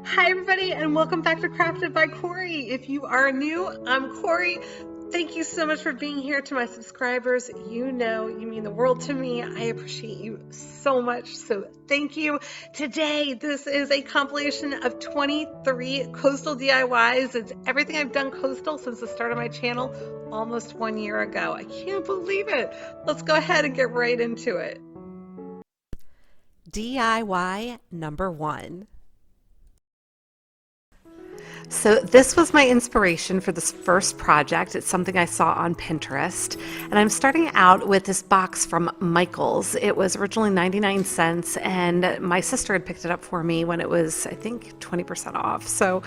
Hi everybody and welcome back to Crafted by Corie. If you are new, I'm Corie. Thank you so much for being here. To my subscribers, you know you mean the world to me. I appreciate you so much, so thank you. Today, this is a compilation of 23 coastal DIYs. It's everything I've done coastal since the start of my channel almost 1 year ago. I can't believe it. Let's go ahead and get right into it. DIY number 1. So this was my inspiration for this first project. It's something I saw on Pinterest, and I'm starting out with this box from Michaels. It was originally 99 cents, and my sister had picked it up for me when it was, I think, 20% off. So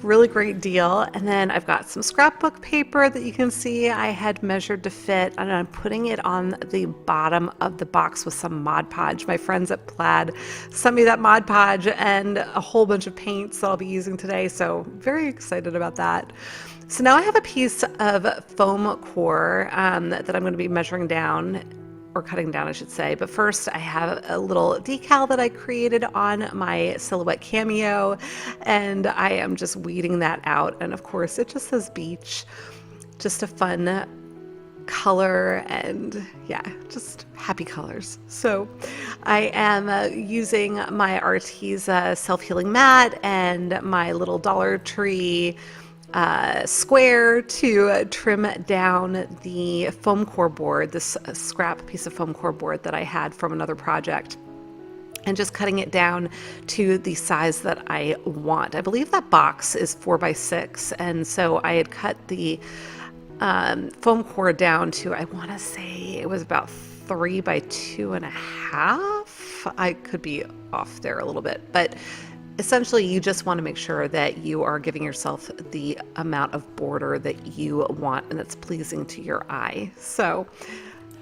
really great deal. And then I've got some scrapbook paper that you can see I had measured to fit, and I'm putting it on the bottom of the box with some Mod Podge. My friends at Plaid sent me that Mod Podge and a whole bunch of paints that I'll be using today. So very excited about that. So now I have a piece of foam core that I'm going to be measuring down, or cutting down I should say, but first I have a little decal that I created on my silhouette cameo, and I am just weeding that out, and of course it just says beach. Just a fun color, and yeah, just happy colors. So I am using my Arteza self-healing mat and my little Dollar Tree square to trim down the foam core board, this scrap piece of foam core board that I had from another project, and just cutting it down to the size that I want. I believe that box is 4x6, and so I had cut the foam core down to, I want to say it was about 3x2.5. I could be off there a little bit, but essentially you just want to make sure that you are giving yourself the amount of border that you want and that's pleasing to your eye. So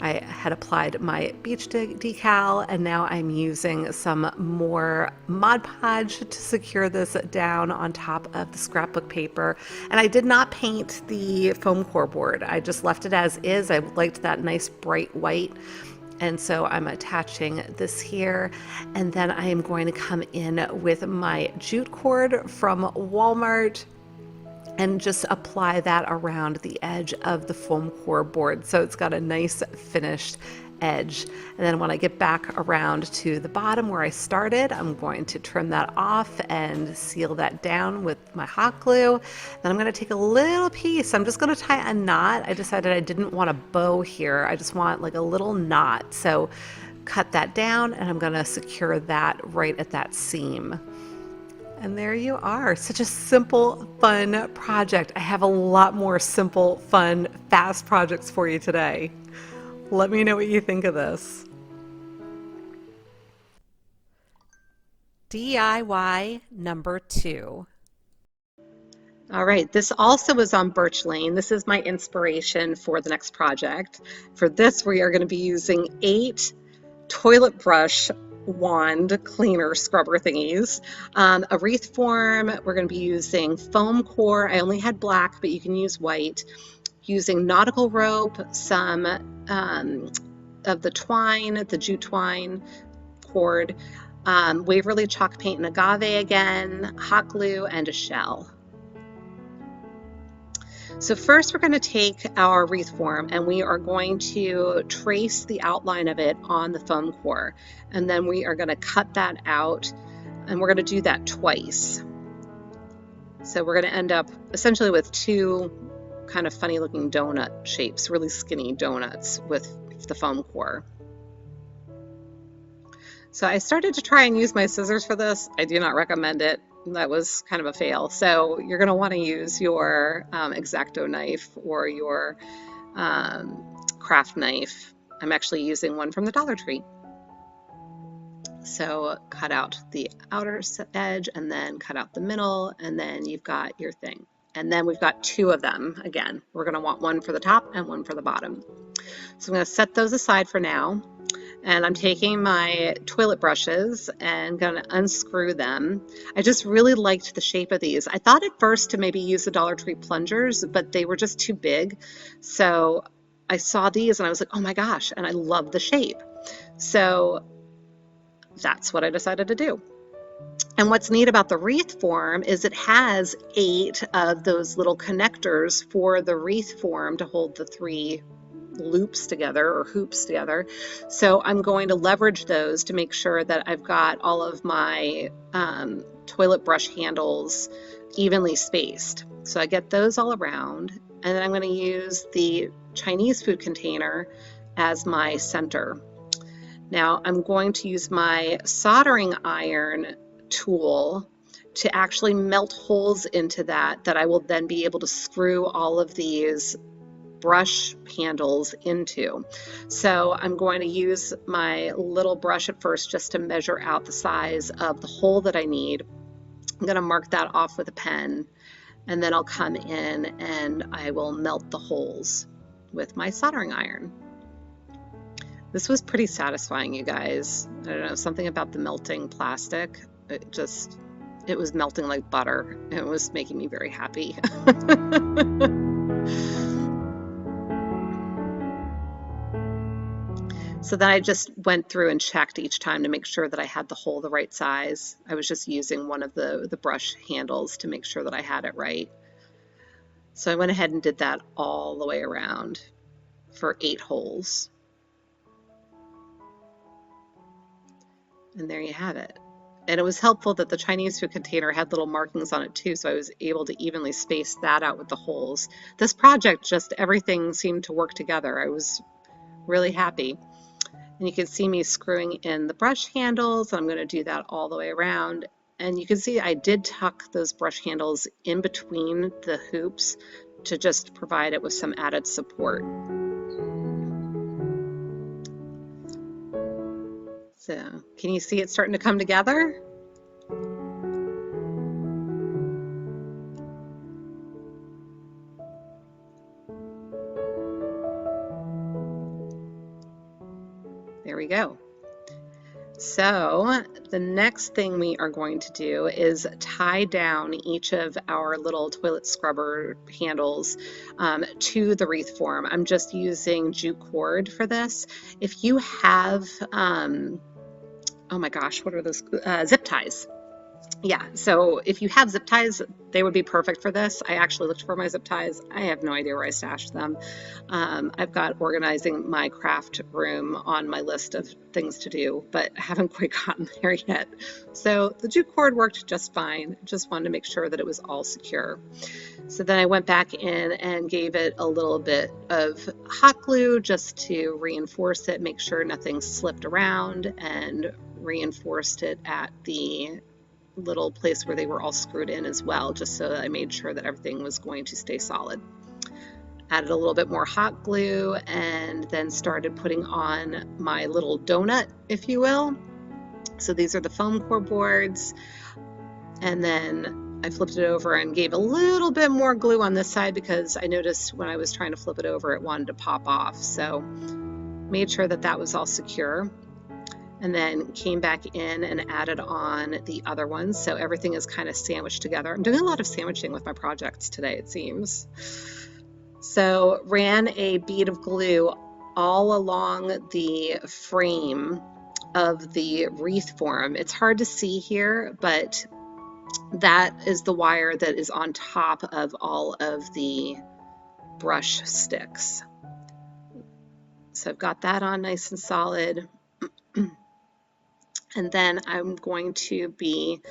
I had applied my beach decal, and now I'm using some more Mod Podge to secure this down on top of the scrapbook paper. And I did not paint the foam core board. I just left it as is. I liked that nice bright white. And so I'm attaching this here, and then I am going to come in with my jute cord from Walmart and just apply that around the edge of the foam core board so it's got a nice finished edge. And then when I get back around to the bottom where I started, I'm going to trim that off and seal that down with my hot glue. Then I'm going to take a little piece. I'm just going to tie a knot. I decided I didn't want a bow here. I just want like a little knot. So cut that down, and I'm going to secure that right at that seam. And there you are. Such a simple, fun project. I have a lot more simple, fun, fast projects for you today. Let me know what you think of this. DIY number 2. All right, this also was on Birch Lane. This is my inspiration for the next project. For this, we are going to be using 8 toilet brush wand cleaner scrubber thingies, a wreath form. We're going to be using foam core. I only had black, but you can use white. Using nautical rope, some of the twine, the jute twine cord, Waverly chalk paint and agave again, hot glue, and a shell. So first we're going to take our wreath form and we are going to trace the outline of it on the foam core, and then we are going to cut that out, and we're going to do that twice. So we're going to end up essentially with 2 kind of funny looking donut shapes, really skinny donuts with the foam core. So I started to try and use my scissors for this. I do not recommend it. That was kind of a fail. So you're going to want to use your X-Acto knife or your craft knife. I'm actually using one from the Dollar Tree. So cut out the outer edge and then cut out the middle, and then you've got your thing. And then we've got 2 of them. Again, we're going to want one for the top and one for the bottom. So I'm going to set those aside for now. And I'm taking my toilet brushes and going to unscrew them. I just really liked the shape of these. I thought at first to maybe use the Dollar Tree plungers, but they were just too big. So I saw these and I was like, oh my gosh, and I love the shape. So that's what I decided to do. And what's neat about the wreath form is it has 8 of those little connectors for the wreath form to hold the 3 loops together or hoops together. So I'm going to leverage those to make sure that I've got all of my toilet brush handles evenly spaced. So I get those all around, and then I'm going to use the Chinese food container as my center. Now I'm going to use my soldering iron tool to actually melt holes into that I will then be able to screw all of these brush handles into. So I'm going to use my little brush at first just to measure out the size of the hole that I need. I'm going to mark that off with a pen, and then I'll come in and I will melt the holes with my soldering iron. This was pretty satisfying, you guys. I don't know, something about the melting plastic. It was melting like butter. It was making me very happy. So then I just went through and checked each time to make sure that I had the hole the right size. I was just using one of the brush handles to make sure that I had it right. So I went ahead and did that all the way around for 8 holes. And there you have it. And it was helpful that the Chinese food container had little markings on it too, so I was able to evenly space that out with the holes. This project, just everything seemed to work together. I was really happy. And you can see me screwing in the brush handles. I'm going to do that all the way around. And you can see I did tuck those brush handles in between the hoops to just provide it with some added support. So, can you see it starting to come together? There we go. So the next thing we are going to do is tie down each of our little toilet scrubber handles to the wreath form. I'm just using jute cord for this. If you have, oh my gosh, what are those? Zip ties. Yeah, so if you have zip ties, they would be perfect for this. I actually looked for my zip ties. I have no idea where I stashed them. I've got organizing my craft room on my list of things to do, but I haven't quite gotten there yet. So the jute cord worked just fine. Just wanted to make sure that it was all secure. So then I went back in and gave it a little bit of hot glue just to reinforce it, make sure nothing slipped around, and reinforced it at the little place where they were all screwed in as well, just so that I made sure that everything was going to stay solid. Added a little bit more hot glue and then started putting on my little donut, if you will. So these are the foam core boards, and then I flipped it over and gave a little bit more glue on this side because I noticed when I was trying to flip it over it wanted to pop off, so made sure that that was all secure. And then came back in and added on the other ones, so everything is kind of sandwiched together. I'm doing a lot of sandwiching with my projects today, it seems. So ran a bead of glue all along the frame of the wreath form. It's hard to see here, but that is the wire that is on top of all of the brush sticks. So I've got that on nice and solid. And then I'm going to be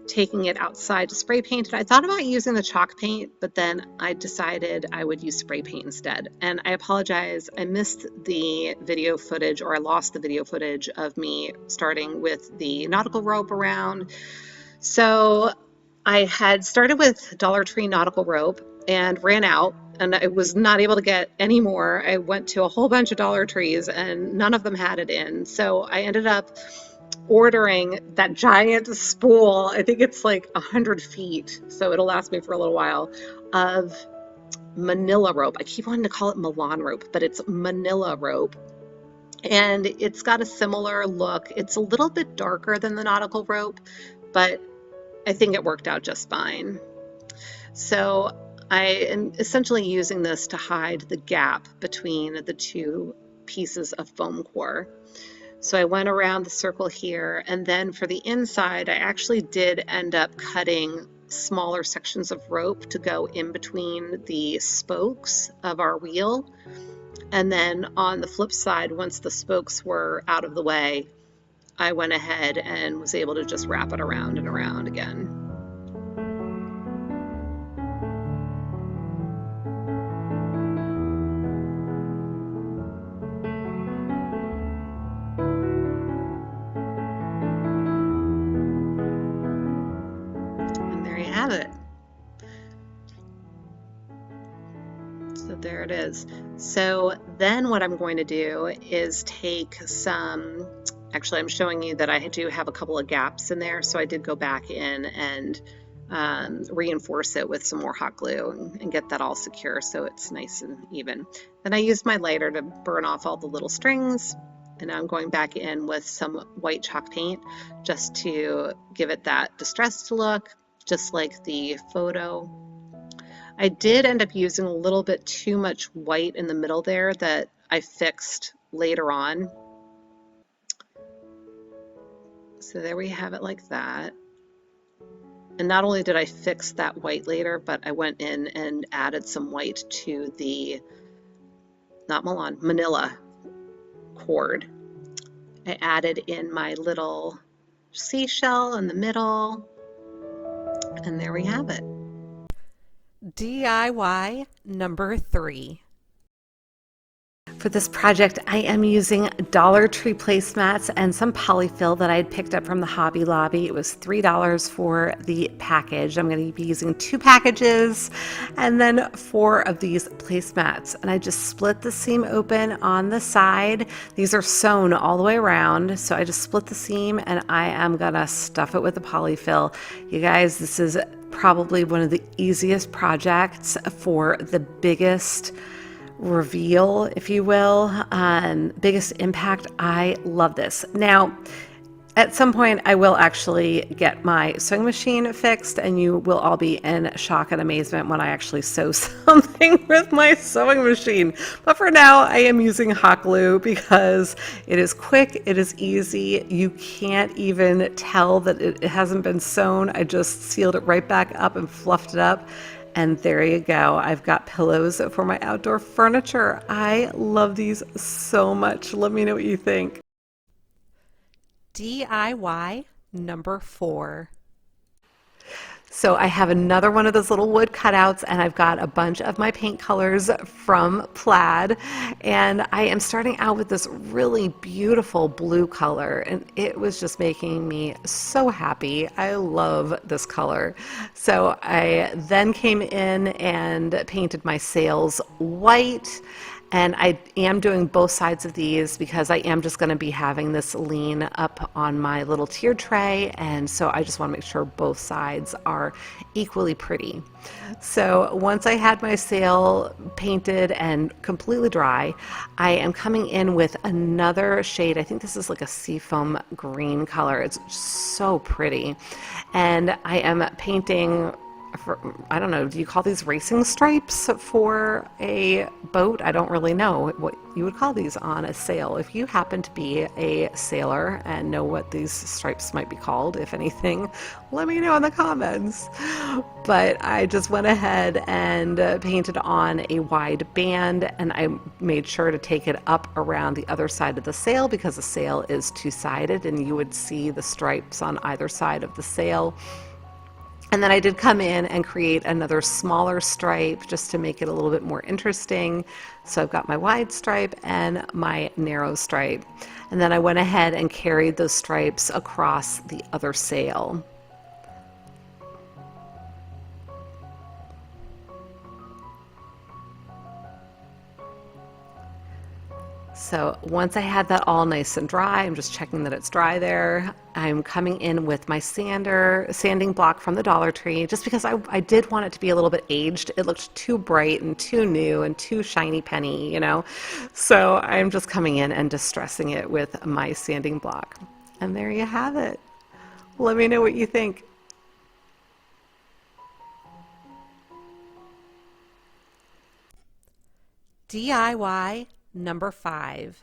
taking it outside to spray paint it. I thought about using the chalk paint, but then I decided I would use spray paint instead. And I apologize, I missed the video footage, or I lost the video footage of me starting with the nautical rope around. So I had started with Dollar Tree nautical rope and ran out, and I was not able to get any more. I went to a whole bunch of Dollar Trees and none of them had it in. So I ended up ordering that giant spool. I think it's like 100 feet, so it'll last me for a little while, of Manilla rope. I keep wanting to call it Milan rope, but it's Manilla rope. And it's got a similar look. It's a little bit darker than the nautical rope, but I think it worked out just fine. So I am essentially using this to hide the gap between the two pieces of foam core. So I went around the circle here, and then for the inside, I actually did end up cutting smaller sections of rope to go in between the spokes of our wheel. And then on the flip side, once the spokes were out of the way, I went ahead and was able to just wrap it around and around again. And there you have it. So there it is. So then what I'm going to do is take some, actually I'm showing you that I do have a couple of gaps in there, so I did go back in and reinforce it with some more hot glue and get that all secure so it's nice and even. Then I used my lighter to burn off all the little strings, and now I'm going back in with some white chalk paint just to give it that distressed look, just like the photo. I did end up using a little bit too much white in the middle there that I fixed later on. So there we have it like that. And not only did I fix that white later, but I went in and added some white to the, not Milan, Manilla cord. I added in my little seashell in the middle, and there we have it. DIY number 3. For this project, I am using Dollar Tree placemats and some polyfill that I had picked up from the Hobby Lobby. It was $3 for the package. I'm going to be using 2 packages and then 4 of these placemats. And I just split the seam open on the side. These are sewn all the way around, so I just split the seam and I am going to stuff it with the polyfill. You guys, this is probably one of the easiest projects for the biggest reveal, if you will, biggest impact. I love this. Now, at some point, I will actually get my sewing machine fixed, and you will all be in shock and amazement when I actually sew something with my sewing machine. But for now, I am using hot glue because it is quick, it is easy. You can't even tell that it hasn't been sewn. I just sealed it right back up and fluffed it up. And there you go. I've got pillows for my outdoor furniture. I love these so much. Let me know what you think. DIY number 4. So I have another one of those little wood cutouts, and I've got a bunch of my paint colors from Plaid, and I am starting out with this really beautiful blue color, and it was just making me so happy. I love this color. So I then came in and painted my sails white. And I am doing both sides of these because I am just going to be having this lean up on my little tier tray, and so I just want to make sure both sides are equally pretty. So once I had my sail painted and completely dry, I am coming in with another shade. I think this is like a seafoam green color. It's so pretty. And I am painting, I don't know, do you call these racing stripes for a boat? I don't really know what you would call these on a sail. If you happen to be a sailor and know what these stripes might be called, if anything, let me know in the comments. But I just went ahead and painted on a wide band, and I made sure to take it up around the other side of the sail because the sail is two-sided and you would see the stripes on either side of the sail. And then I did come in and create another smaller stripe just to make it a little bit more interesting. So I've got my wide stripe and my narrow stripe. And then I went ahead and carried those stripes across the other sail. So once I had that all nice and dry, I'm just checking that it's dry there. I'm coming in with my sanding block from the Dollar Tree, just because I did want it to be a little bit aged. It looked too bright and too new and too shiny penny, you know. So I'm just coming in and distressing it with my sanding block. And there you have it. Let me know what you think. DIY number 5.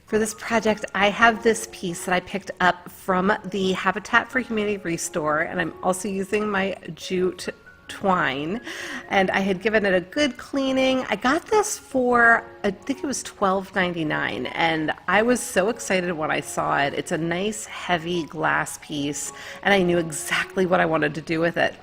For this project, I have this piece that I picked up from the Habitat for Humanity Restore, and I'm also using my Jute twine, and I had given it a good cleaning. I got this for, I think it was $12.99, and I was so excited when I saw it. It's a nice heavy glass piece, and I knew exactly what I wanted to do with it.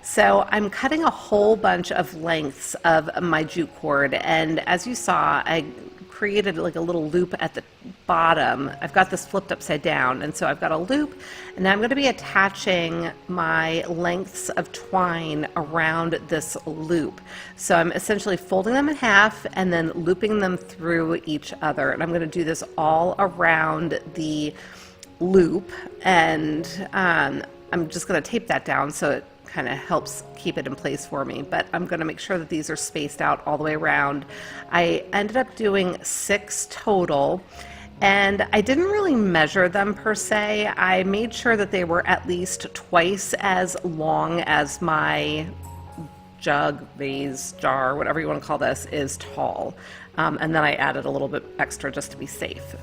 So I'm cutting a whole bunch of lengths of my jute cord, and as you saw, I created like a little loop at the bottom. I've got this flipped upside down, and so I've got a loop, and now I'm going to be attaching my lengths of twine around this loop. So I'm essentially folding them in half and then looping them through each other, and I'm going to do this all around the loop, and I'm just going to tape that down so it kind of helps keep it in place for me, but I'm going to make sure that these are spaced out all the way around. I ended up doing 6 total, and I didn't really measure them per se. I made sure that they were at least twice as long as my jug, vase, jar, whatever you want to call this, is tall. And then I added a little bit extra just to be safe.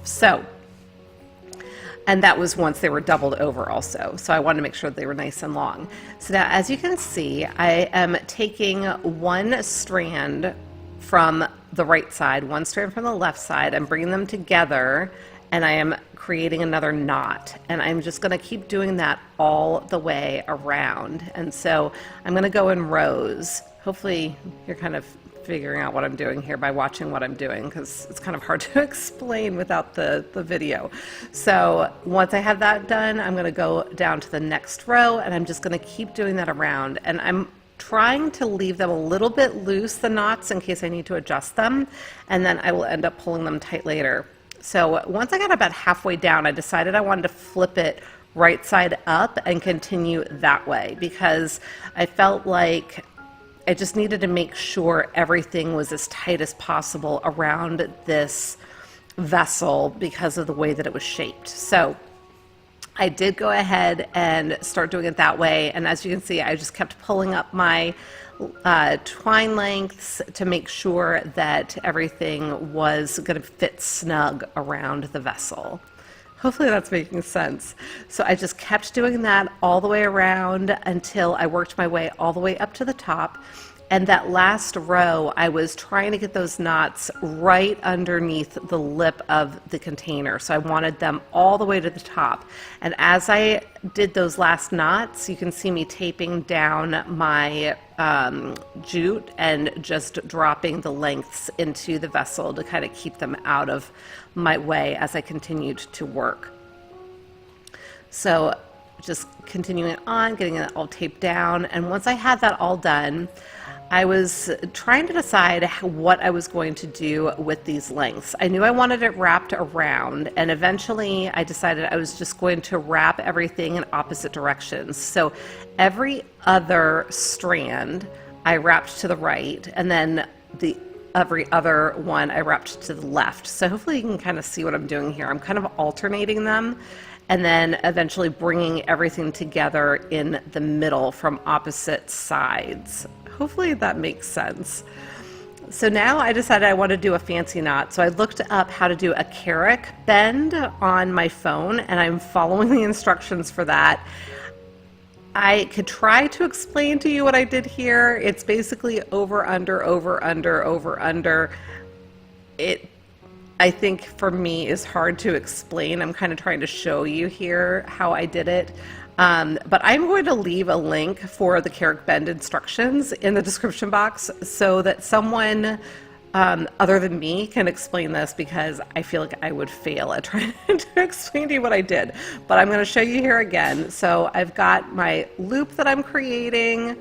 And that was once they were doubled over also. So I wanted to make sure that they were nice and long. So now, as you can see, I am taking one strand from the right side, one strand from the left side. I'm bringing them together, and I am creating another knot. And I'm just gonna keep doing that all the way around. And so I'm gonna go in rows. Hopefully you're kind of figuring out what I'm doing here by watching what I'm doing, because it's kind of hard to explain without the video. So once I have that done, I'm going to go down to the next row, and I'm just going to keep doing that around, and I'm trying to leave them a little bit loose, the knots, in case I need to adjust them, and then I will end up pulling them tight later. So once I got about halfway down, I decided I wanted to flip it right side up and continue that way, because I felt like I just needed to make sure everything was as tight as possible around this vessel because of the way that it was shaped. So I did go ahead and start doing it that way, and as you can see, I just kept pulling up my twine lengths to make sure that everything was going to fit snug around the vessel. Hopefully that's making sense. So I just kept doing that all the way around until I worked my way all the way up to the top. And that last row, I was trying to get those knots right underneath the lip of the container. So I wanted them all the way to the top. And as I did those last knots, you can see me taping down my jute and just dropping the lengths into the vessel to kind of keep them out of my way as I continued to work. So just continuing on, getting it all taped down, and once I had that all done, I was trying to decide what I was going to do with these lengths. I knew I wanted it wrapped around, and eventually I decided I was just going to wrap everything in opposite directions. So every other strand I wrapped to the right, and then every other one I wrapped to the left. So hopefully you can kind of see what I'm doing here. I'm kind of alternating them, and then eventually bringing everything together in the middle from opposite sides. Hopefully that makes sense. So now I decided I want to do a fancy knot. So I looked up how to do a Carrick bend on my phone, and I'm following the instructions for that. I could try to explain to you what I did here. It's basically over, under, over, under, over, under. It, I think for me, is hard to explain. I'm kind of trying to show you here how I did it. But I'm going to leave a link for the Carrick bend instructions in the description box so that someone other than me can explain this, because I feel like I would fail at trying to explain to you what I did. But I'm going to show you here again. So I've got my loop that I'm creating.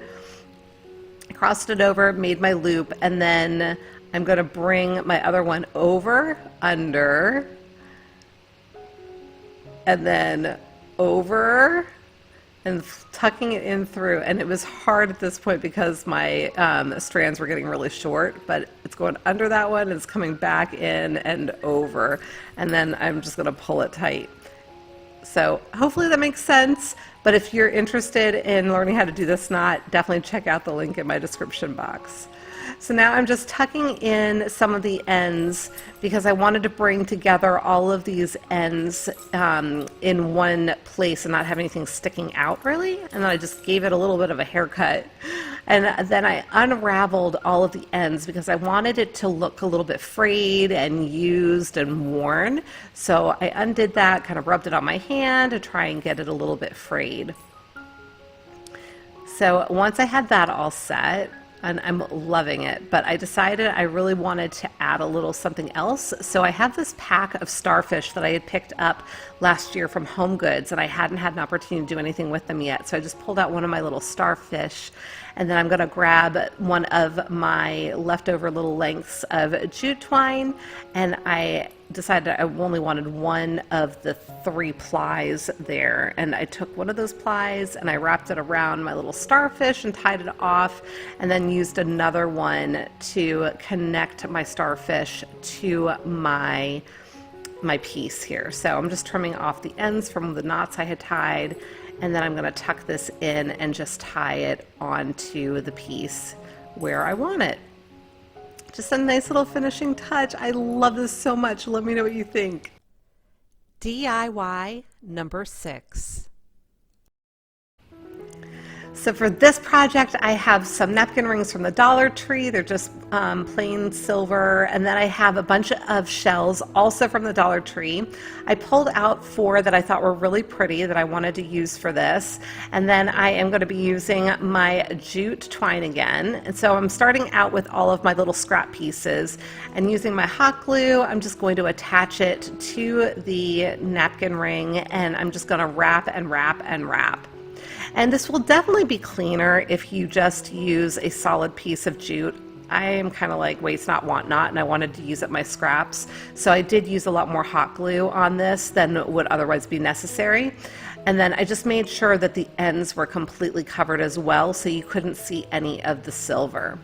I crossed it over, made my loop, and then I'm going to bring my other one over, under, and then over, and tucking it in through. And it was hard at this point because my strands were getting really short, but it's going under that one, and it's coming back in and over, and then I'm just going to pull it tight. So hopefully that makes sense, but if you're interested in learning how to do this knot, definitely check out the link in my description box. So now I'm just tucking in some of the ends because I wanted to bring together all of these ends in one place and not have anything sticking out really. And then I just gave it a little bit of a haircut. And then I unraveled all of the ends because I wanted it to look a little bit frayed and used and worn. So I undid that, kind of rubbed it on my hand to try and get it a little bit frayed. So once I had that all set, and I'm loving it, but I decided I really wanted to add a little something else. So I have this pack of Starfish that I had picked up last year from Home Goods, and I hadn't had an opportunity to do anything with them yet. So I just pulled out one of my little Starfish, and then I'm going to grab one of my leftover little lengths of jute twine, and I decided I only wanted one of the 3 plies there, and I took one of those plies and I wrapped it around my little Starfish and tied it off, and then used another one to connect my Starfish to my piece here. So I'm just trimming off the ends from the knots I had tied, and then I'm going to tuck this in and just tie it onto the piece where I want it. Just a nice little finishing touch. I love this so much. Let me know what you think. DIY number 6. So for this project, I have some napkin rings from the Dollar Tree. They're just plain silver. And then I have a bunch of shells also from the Dollar Tree. I pulled out 4 that I thought were really pretty that I wanted to use for this. And then I am going to be using my jute twine again. And so I'm starting out with all of my little scrap pieces, and using my hot glue, I'm just going to attach it to the napkin ring, and I'm just going to wrap and wrap and wrap. And this will definitely be cleaner if you just use a solid piece of jute. I am kind of like waste not, want not, and I wanted to use up my scraps. So I did use a lot more hot glue on this than would otherwise be necessary. And then I just made sure that the ends were completely covered as well, so you couldn't see any of the silver.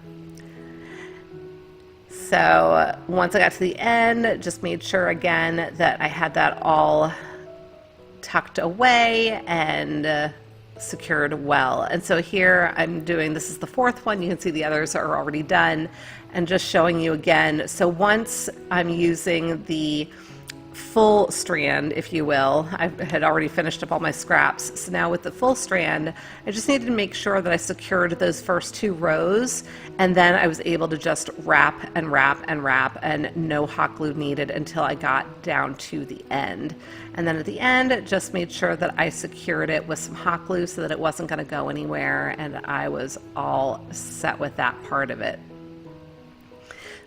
So once I got to the end, just made sure again that I had that all tucked away and secured well. And so here I'm doing, this is the 4th one, you can see the others are already done, and just showing you again. So once I'm using the full strand, if you will, I had already finished up all my scraps, so now with the full strand I just needed to make sure that I secured those first 2 rows, and then I was able to just wrap and wrap and wrap, and no hot glue needed until I got down to the end. And then at the end, just made sure that I secured it with some hot glue so that it wasn't going to go anywhere, and I was all set with that part of it.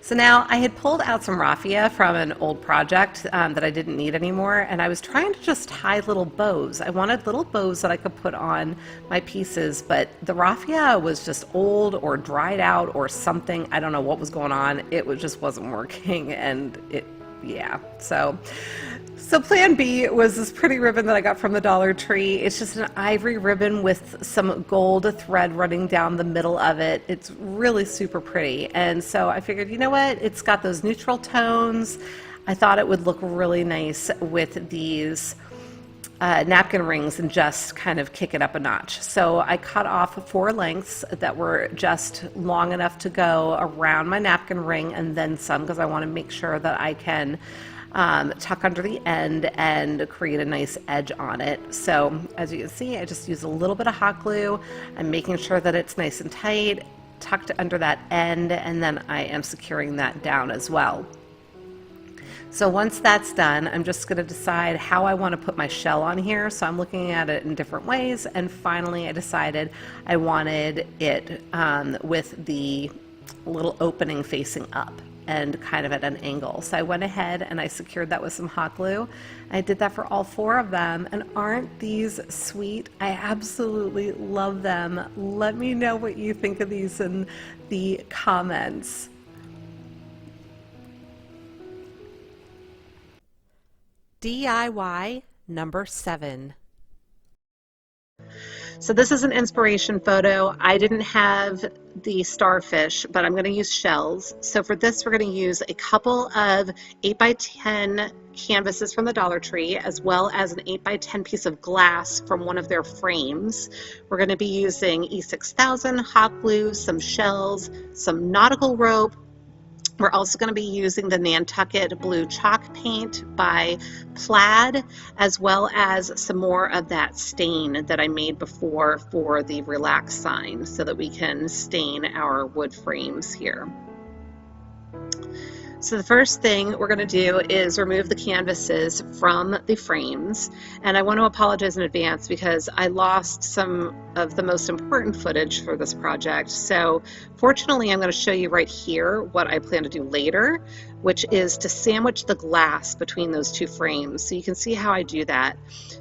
So now I had pulled out some raffia from an old project that I didn't need anymore, and I was trying to just tie little bows. I wanted little bows that I could put on my pieces, but the raffia was just old or dried out or something. I don't know what was going on. It just wasn't working, and yeah. So plan B was this pretty ribbon that I got from the Dollar Tree. It's just an ivory ribbon with some gold thread running down the middle of it. It's really super pretty. And so I figured, you know what? It's got those neutral tones. I thought it would look really nice with these napkin rings and just kind of kick it up a notch. So I cut off 4 lengths that were just long enough to go around my napkin ring and then some, because I want to make sure that I can tuck under the end and create a nice edge on it. So as you can see, I just use a little bit of hot glue. I'm making sure that it's nice and tight, tucked under that end, and then I am securing that down as well. So once that's done, I'm just going to decide how I want to put my shell on here. So I'm looking at it in different ways, and finally I decided I wanted it with the little opening facing up and kind of at an angle. So I went ahead and I secured that with some hot glue. I did that for all 4 of them, and aren't these sweet? I absolutely love them. Let me know what you think of these in the comments. DIY number 7. So this is an inspiration photo. I didn't have the starfish, but I'm going to use shells. So for this, we're going to use a couple of 8x10 canvases from the Dollar Tree, as well as an 8x10 piece of glass from one of their frames. We're going to be using E6000, hot glue, some shells, some nautical rope. We're also going to be using the Nantucket Blue Chalk Paint by Plaid, as well as some more of that stain that I made before for the relax sign so that we can stain our wood frames here. So the first thing we're going to do is remove the canvases from the frames, and I want to apologize in advance because I lost some of the most important footage for this project. So fortunately, I'm going to show you right here what I plan to do later, which is to sandwich the glass between those two frames. So you can see how I do that.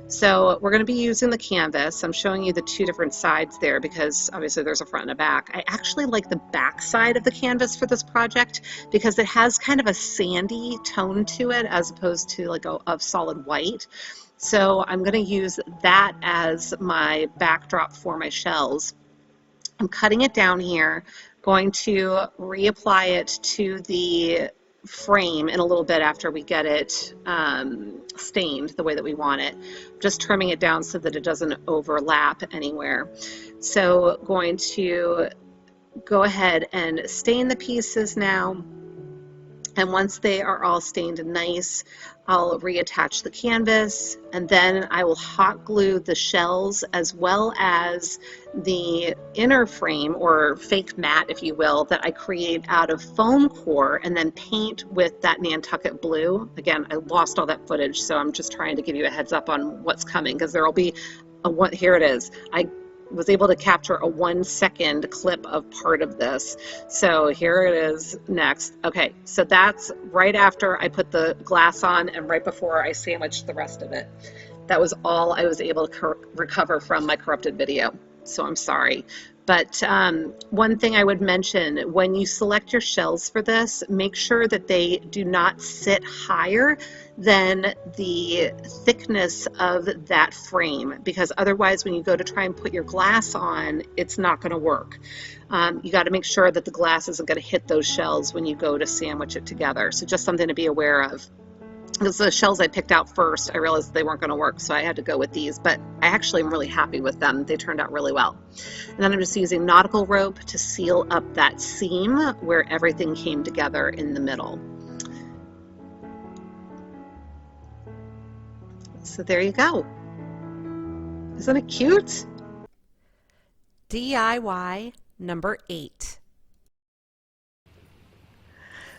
So we're going to be using the canvas. I'm showing you the two different sides there because obviously there's a front and a back. I actually like the back side of the canvas for this project because it has kind of a sandy tone to it as opposed to like a solid white. So I'm going to use that as my backdrop for my shells. I'm cutting it down here, going to reapply it to the frame in a little bit after we get it stained the way that we want it. Just trimming it down so that it doesn't overlap anywhere. So going to go ahead and stain the pieces now. And once they are all stained nice, I'll reattach the canvas, and then I will hot glue the shells as well as the inner frame, or fake mat if you will, that I create out of foam core and then paint with that Nantucket blue. Again, I lost all that footage, so I'm just trying to give you a heads up on what's coming because there will be here it is. I was able to capture a 1-second clip of part of this. So here it is next. Okay, so that's right after I put the glass on and right before I sandwiched the rest of it. That was all I was able to recover from my corrupted video. So I'm sorry. But one thing I would mention, when you select your shells for this, make sure that they do not sit higher than the thickness of that frame, because otherwise when you go to try and put your glass on, it's not going to work. You got to make sure that the glass isn't going to hit those shells when you go to sandwich it together. So just something to be aware of. Because the shells I picked out first, I realized they weren't going to work, so I had to go with these, but I actually am really happy with them. They turned out really well. And then I'm just using nautical rope to seal up that seam where everything came together in the middle. So there you go. Isn't it cute? DIY number 8.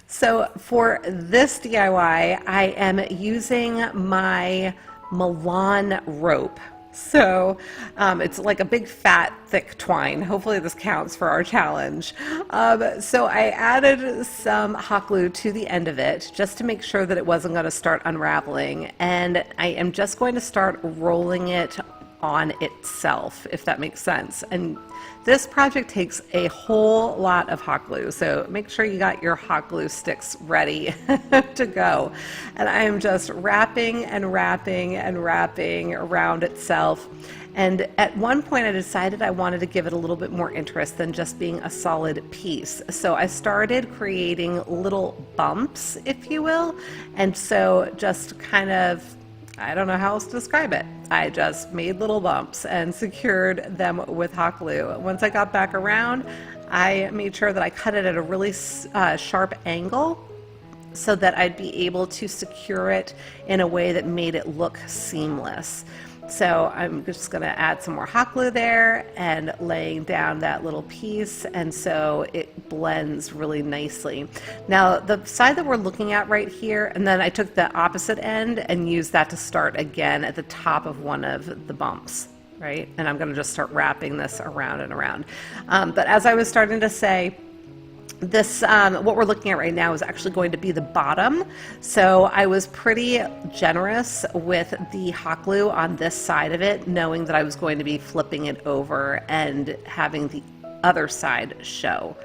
So for this DIY, I am using my Milan rope. So it's like a big fat thick twine. Hopefully this counts for our challenge. So I added some hot glue to the end of it just to make sure that it wasn't going to start unraveling, and I am just going to start rolling it on itself, if that makes sense. And this project takes a whole lot of hot glue, so make sure you got your hot glue sticks ready to go. And I am just wrapping and wrapping and wrapping around itself. And at one point I decided I wanted to give it a little bit more interest than just being a solid piece. So I started creating little bumps, if you will. And so just kind of, I don't know how else to describe it. I just made little bumps and secured them with hot glue. Once I got back around, I made sure that I cut it at a really sharp angle so that I'd be able to secure it in a way that made it look seamless. So I'm just going to add some more hot glue there and laying down that little piece, and so it blends really nicely. Now the side that we're looking at right here, and then I took the opposite end and used that to start again at the top of one of the bumps, right? And I'm going to just start wrapping this around and around. But as I was starting to say, this what we're looking at right now is actually going to be the bottom. So I was pretty generous with the hot glue on this side of it, knowing that I was going to be flipping it over and having the other side show.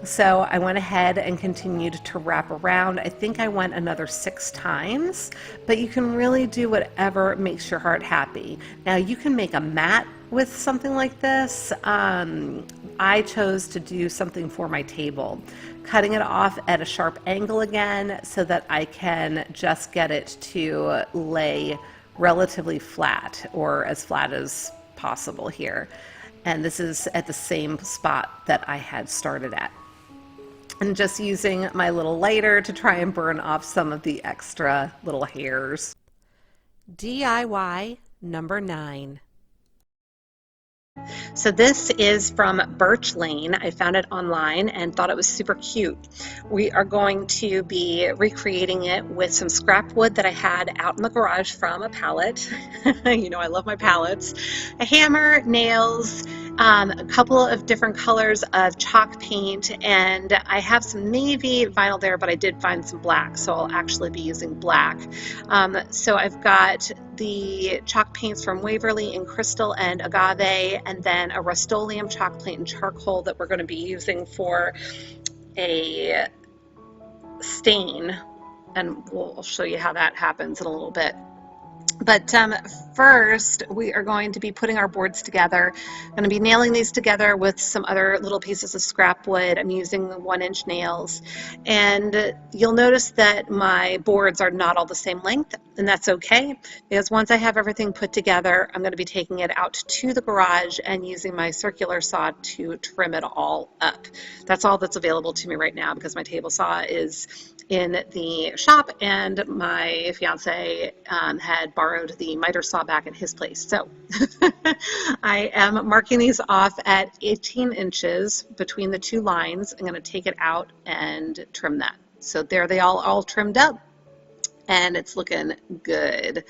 So I went ahead and continued to wrap around. I think I went another 6 times, but you can really do whatever makes your heart happy. Now you can make a mat with something like this. I chose to do something for my table, cutting it off at a sharp angle again so that I can just get it to lay relatively flat, or as flat as possible here. And this is at the same spot that I had started at. And just using my little lighter to try and burn off some of the extra little hairs. DIY number 9. So this is from Birch Lane. I found it online and thought it was super cute. We are going to be recreating it with some scrap wood that I had out in the garage from a pallet. You know, I love my pallets. A hammer, nails, a couple of different colors of chalk paint, and I have some navy vinyl there, but I did find some black, so I'll actually be using black. So I've got the chalk paints from Waverly in Crystal and Agave, and then a Rust-Oleum chalk paint and charcoal that we're going to be using for a stain, and we'll show you how that happens in a little bit. But first, we are going to be putting our boards together. I'm going to be nailing these together with some other little pieces of scrap wood. I'm using 1-inch nails. And you'll notice that my boards are not all the same length, and that's okay, because once I have everything put together, I'm going to be taking it out to the garage and using my circular saw to trim it all up. That's all that's available to me right now, because my table saw is in the shop, and my fiance had borrowed the miter saw back at his place. So I am marking these off at 18 inches between the two lines. I'm going to take it out and trim that. So there they all trimmed up, and it's looking good.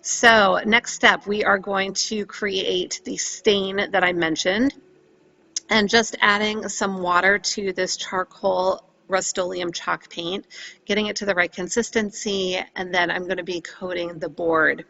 So next step, we are going to create the stain that I mentioned, and just adding some water to this charcoal Rust-Oleum chalk paint, getting it to the right consistency, and then I'm going to be coating the board.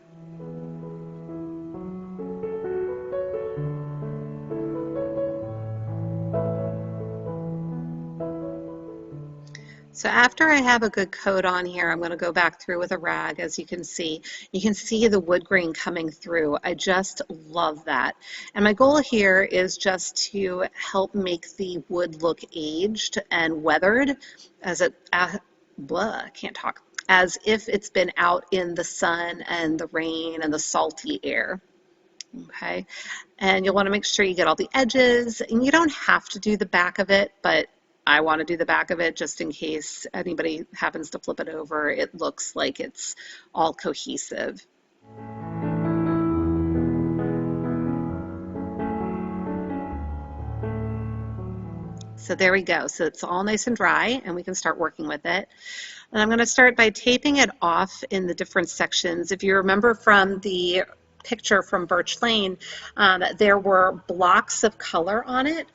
So after I have a good coat on here, I'm going to go back through with a rag. As you can see the wood grain coming through. I just love that. And my goal here is just to help make the wood look aged and weathered, as it, I can't talk, as if it's been out in the sun and the rain and the salty air. Okay, and you'll want to make sure you get all the edges, and you don't have to do the back of it, but I want to do the back of it just in case anybody happens to flip it over. It looks like it's all cohesive. So there we go. So it's all nice and dry, and we can start working with it. And I'm going to start by taping it off in the different sections. If you remember from the picture from Birch Lane, there were blocks of color on it.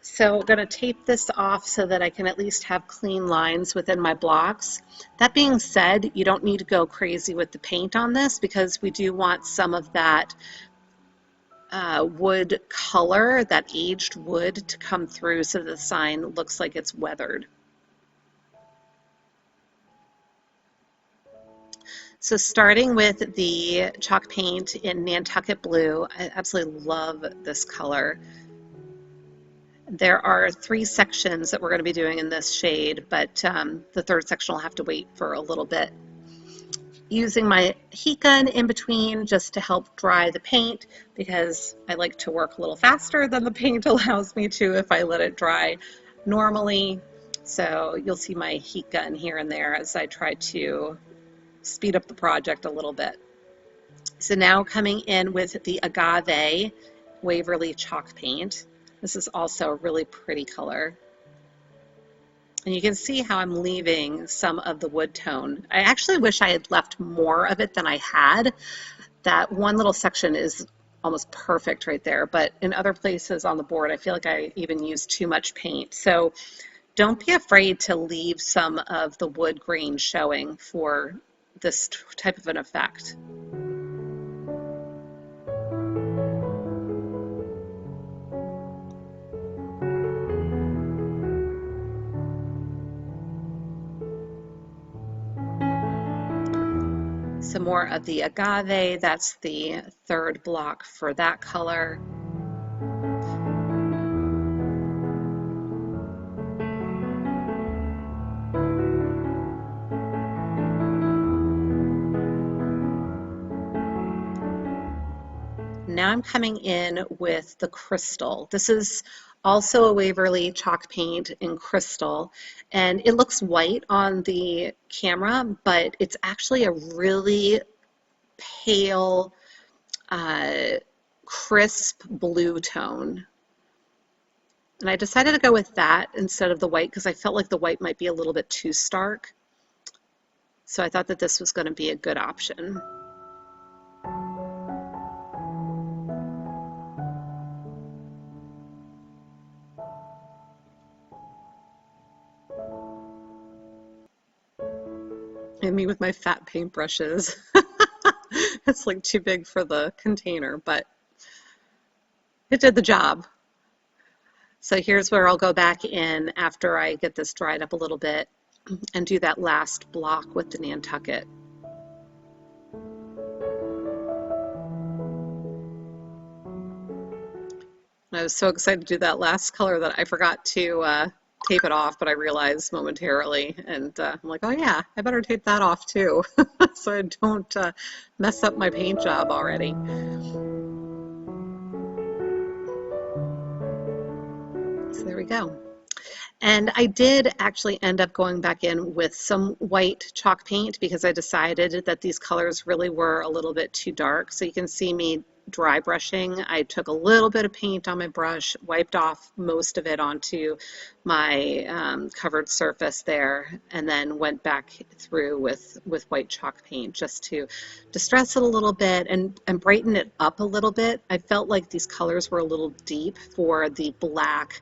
So I'm going to tape this off so that I can at least have clean lines within my blocks. That being said, you don't need to go crazy with the paint on this, because we do want some of that wood color, that aged wood, to come through so the sign looks like it's weathered. So starting with the chalk paint in Nantucket Blue, I absolutely love this color. There are 3 sections that we're going to be doing in this shade, but the 3rd section will have to wait for a little bit. Using my heat gun in between just to help dry the paint, because I like to work a little faster than the paint allows me to if I let it dry normally. So you'll see my heat gun here and there as I try to speed up the project a little bit. So now coming in with the Agave Waverly chalk paint. This is also a really pretty color. And you can see how I'm leaving some of the wood tone. I actually wish I had left more of it than I had. That one little section is almost perfect right there, but in other places on the board, I feel like I even used too much paint. So don't be afraid to leave some of the wood grain showing for this type of an effect. So some more of the agave. That's the third block for that color. Now I'm coming in with the crystal. This is also a Waverly chalk paint in crystal, and it looks white on the camera, but it's actually a really pale, crisp blue tone. And I decided to go with that instead of the white because I felt like the white might be a little bit too stark. So I thought that this was going to be a good option. And me with my fat paintbrushes. It's like too big for the container, but it did the job. So here's where I'll go back in after I get this dried up a little bit and do that last block with the Nantucket. I was so excited to do that last color that I forgot to tape it off, but I realized momentarily, and I'm like, oh yeah, I better tape that off too, so I don't mess up my paint job already. So there we go. And I did actually end up going back in with some white chalk paint because I decided that these colors really were a little bit too dark. So you can see me dry brushing. I took a little bit of paint on my brush, wiped off most of it onto my covered surface there, and then went back through with white chalk paint just to distress it a little bit and brighten it up a little bit. I felt like these colors were a little deep for the black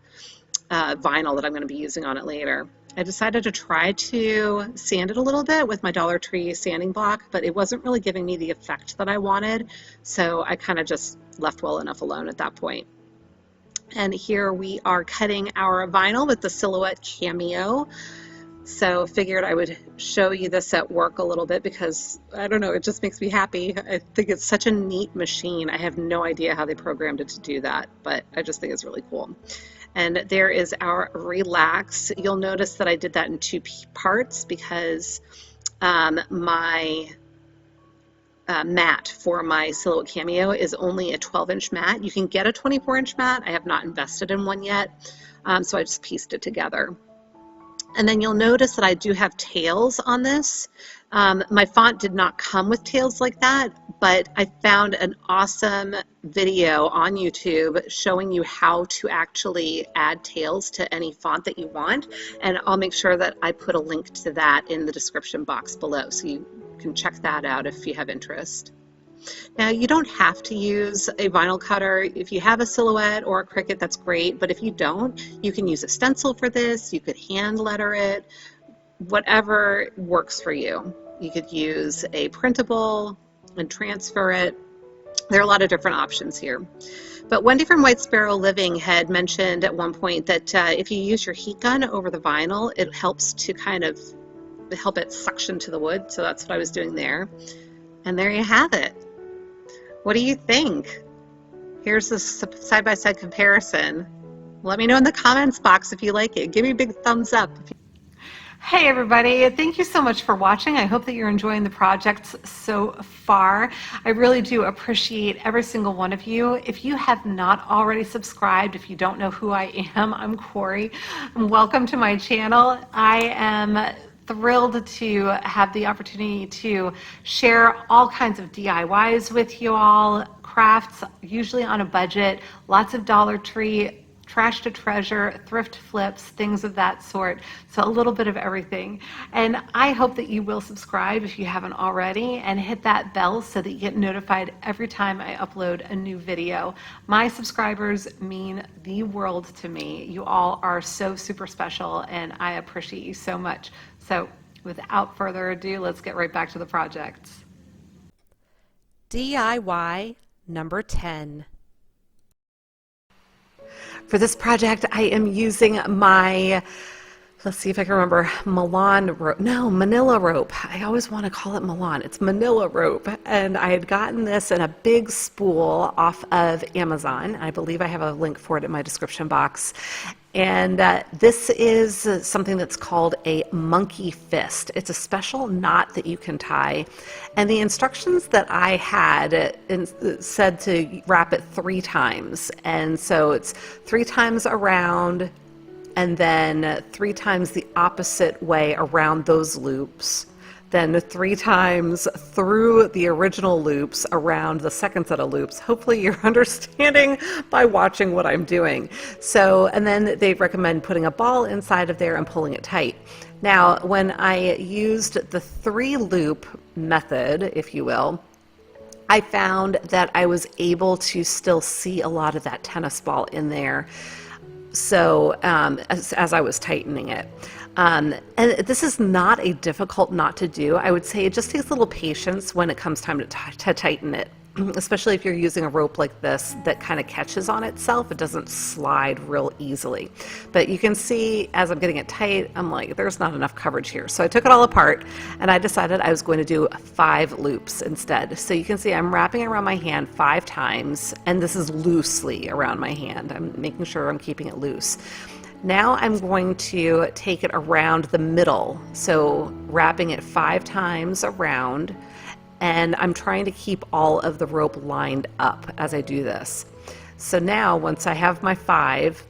vinyl that I'm going to be using on it later. I decided to try to sand it a little bit with my Dollar Tree sanding block, but it wasn't really giving me the effect that I wanted, so I kind of just left well enough alone at that point. And here we are cutting our vinyl with the Silhouette Cameo. So figured I would show you this at work a little bit because, I don't know, it just makes me happy. I think it's such a neat machine. I have no idea how they programmed it to do that, but I just think it's really cool. And there is our Relax. You'll notice that I did that in two parts because my mat for my Silhouette Cameo is only a 12-inch mat. You can get a 24-inch mat. I have not invested in one yet, so I just pieced it together. And then you'll notice that I do have tails on this. My font did not come with tails like that, but I found an awesome video on YouTube showing you how to actually add tails to any font that you want. And I'll make sure that I put a link to that in the description box below, so you can check that out if you have interest. Now, you don't have to use a vinyl cutter. If you have a Silhouette or a Cricut, that's great, but if you don't, you can use a stencil for this. You could hand letter it, whatever works for you. You could use a printable and transfer it. There are a lot of different options here. But Wendy from White Sparrow Living had mentioned at one point that if you use your heat gun over the vinyl, it helps to kind of help it suction to the wood. So that's what I was doing there. And there you have it. What do you think? Here's the side-by-side comparison. Let me know in the comments box if you like it. Give me a big thumbs up. Hey everybody, thank you so much for watching. I hope that you're enjoying the projects so far. I really do appreciate every single one of you. If you have not already subscribed, if you don't know who I am, I'm Corie. Welcome to my channel. I am thrilled to have the opportunity to share all kinds of DIYs with you all, crafts, usually on a budget, lots of Dollar Tree, trash to treasure, thrift flips, things of that sort. So a little bit of everything. And I hope that you will subscribe if you haven't already and hit that bell so that you get notified every time I upload a new video. My subscribers mean the world to me. You all are so super special and I appreciate you so much. So without further ado, let's get right back to the projects. DIY number 10. For this project, I am using my let's see if I can remember, Milan rope. No, Manilla rope. I always want to call it Milan. It's Manilla rope. And I had gotten this in a big spool off of Amazon. I believe I have a link for it in my description box. And this is something that's called a monkey fist. It's a special knot that you can tie. And the instructions that I had said to wrap it 3 times. And so it's 3 times around, and then 3 times the opposite way around those loops, then 3 times through the original loops around the second set of loops. Hopefully you're understanding by watching what I'm doing. So, and then they recommend putting a ball inside of there and pulling it tight. Now, when I used the 3 loop method, if you will, I found that I was able to still see a lot of that tennis ball in there. So as I was tightening it. And this is not a difficult knot to do. I would say it just takes a little patience when it comes time to tighten it, especially if you're using a rope like this that kind of catches on itself. It doesn't slide real easily. But you can see as I'm getting it tight, I'm like, there's not enough coverage here. So I took it all apart and I decided I was going to do 5 loops instead. So you can see I'm wrapping around my hand 5 times, and this is loosely around my hand. I'm making sure I'm keeping it loose. Now I'm going to take it around the middle. So wrapping it 5 times around, and I'm trying to keep all of the rope lined up as I do this. So now once I have my 5,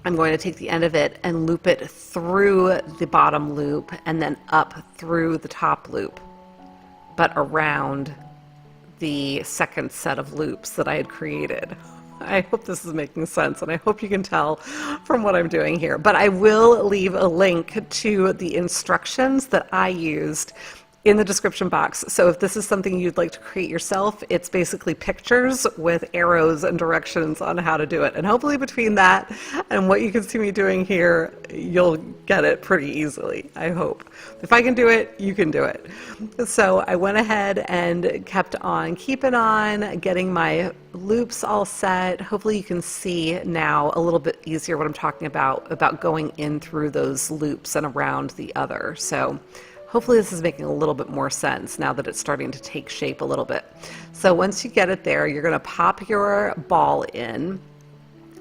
I'm going to take the end of it and loop it through the bottom loop and then up through the top loop, but around the second set of loops that I had created. I hope this is making sense, and I hope you can tell from what I'm doing here. But I will leave a link to the instructions that I used in the description box. So if this is something you'd like to create yourself, it's basically pictures with arrows and directions on how to do it. And hopefully between that and what you can see me doing here, you'll get it pretty easily, I hope. If I can do it, you can do it. So I went ahead and kept on keeping on, getting my loops all set. Hopefully you can see now a little bit easier what I'm talking about going in through those loops and around the other. So hopefully this is making a little bit more sense now that it's starting to take shape a little bit. So once you get it there, you're going to pop your ball in.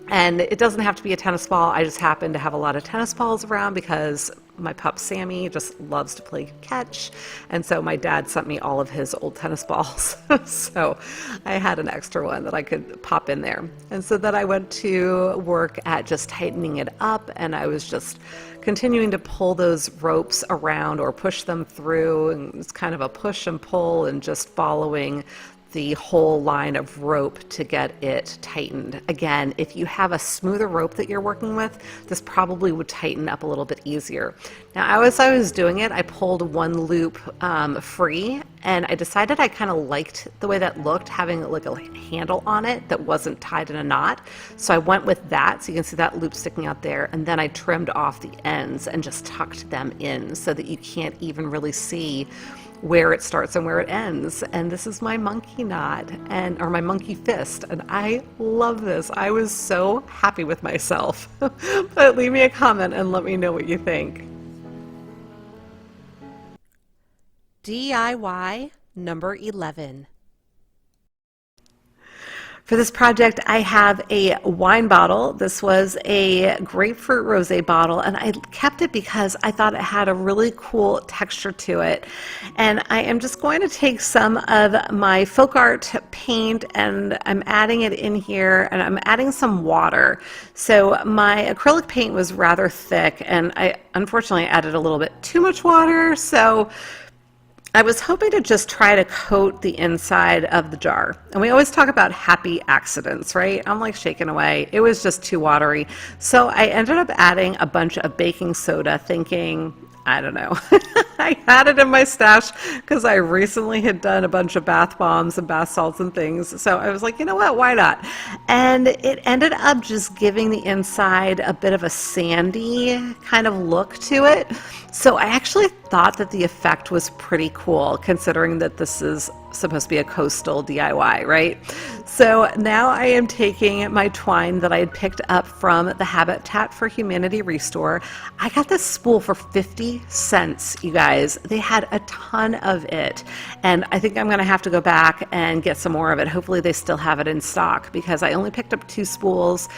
And it doesn't have to be a tennis ball. I just happen to have a lot of tennis balls around because my pup Sammy just loves to play catch. And so my dad sent me all of his old tennis balls. So I had an extra one that I could pop in there. And so then I went to work at just tightening it up, and I was just continuing to pull those ropes around or push them through. And it's kind of a push and pull and just following the whole line of rope to get it tightened. Again, if you have a smoother rope that you're working with, this probably would tighten up a little bit easier. Now, as I was doing it, I pulled one loop free, and I decided I kind of liked the way that looked, having like a handle on it that wasn't tied in a knot. So I went with that, so you can see that loop sticking out there, and then I trimmed off the ends and just tucked them in so that you can't even really see where it starts and where it ends. And this is my monkey knot, or my monkey fist, and I love this. I was so happy with myself. But leave me a comment and let me know what you think. DIY number 11. For this project, I have a wine bottle. This was a grapefruit rosé bottle, and I kept it because I thought it had a really cool texture to it. And I am just going to take some of my folk art paint, and I'm adding it in here, and I'm adding some water. So my acrylic paint was rather thick, and I unfortunately added a little bit too much water, so I was hoping to just try to coat the inside of the jar. And we always talk about happy accidents, right? I'm like shaking away. It was just too watery. So I ended up adding a bunch of baking soda, thinking, I don't know. I had it in my stash because I recently had done a bunch of bath bombs and bath salts and things. So I was like, you know what, why not? And it ended up just giving the inside a bit of a sandy kind of look to it. So I actually thought that the effect was pretty cool, considering that this is supposed to be a coastal DIY, right? So now I am taking my twine that I had picked up from the Habitat for Humanity Restore. I got this spool for 50 cents, you guys. They had a ton of it, and I think I'm gonna have to go back and get some more of it. Hopefully they still have it in stock, because I only picked up 2 spools.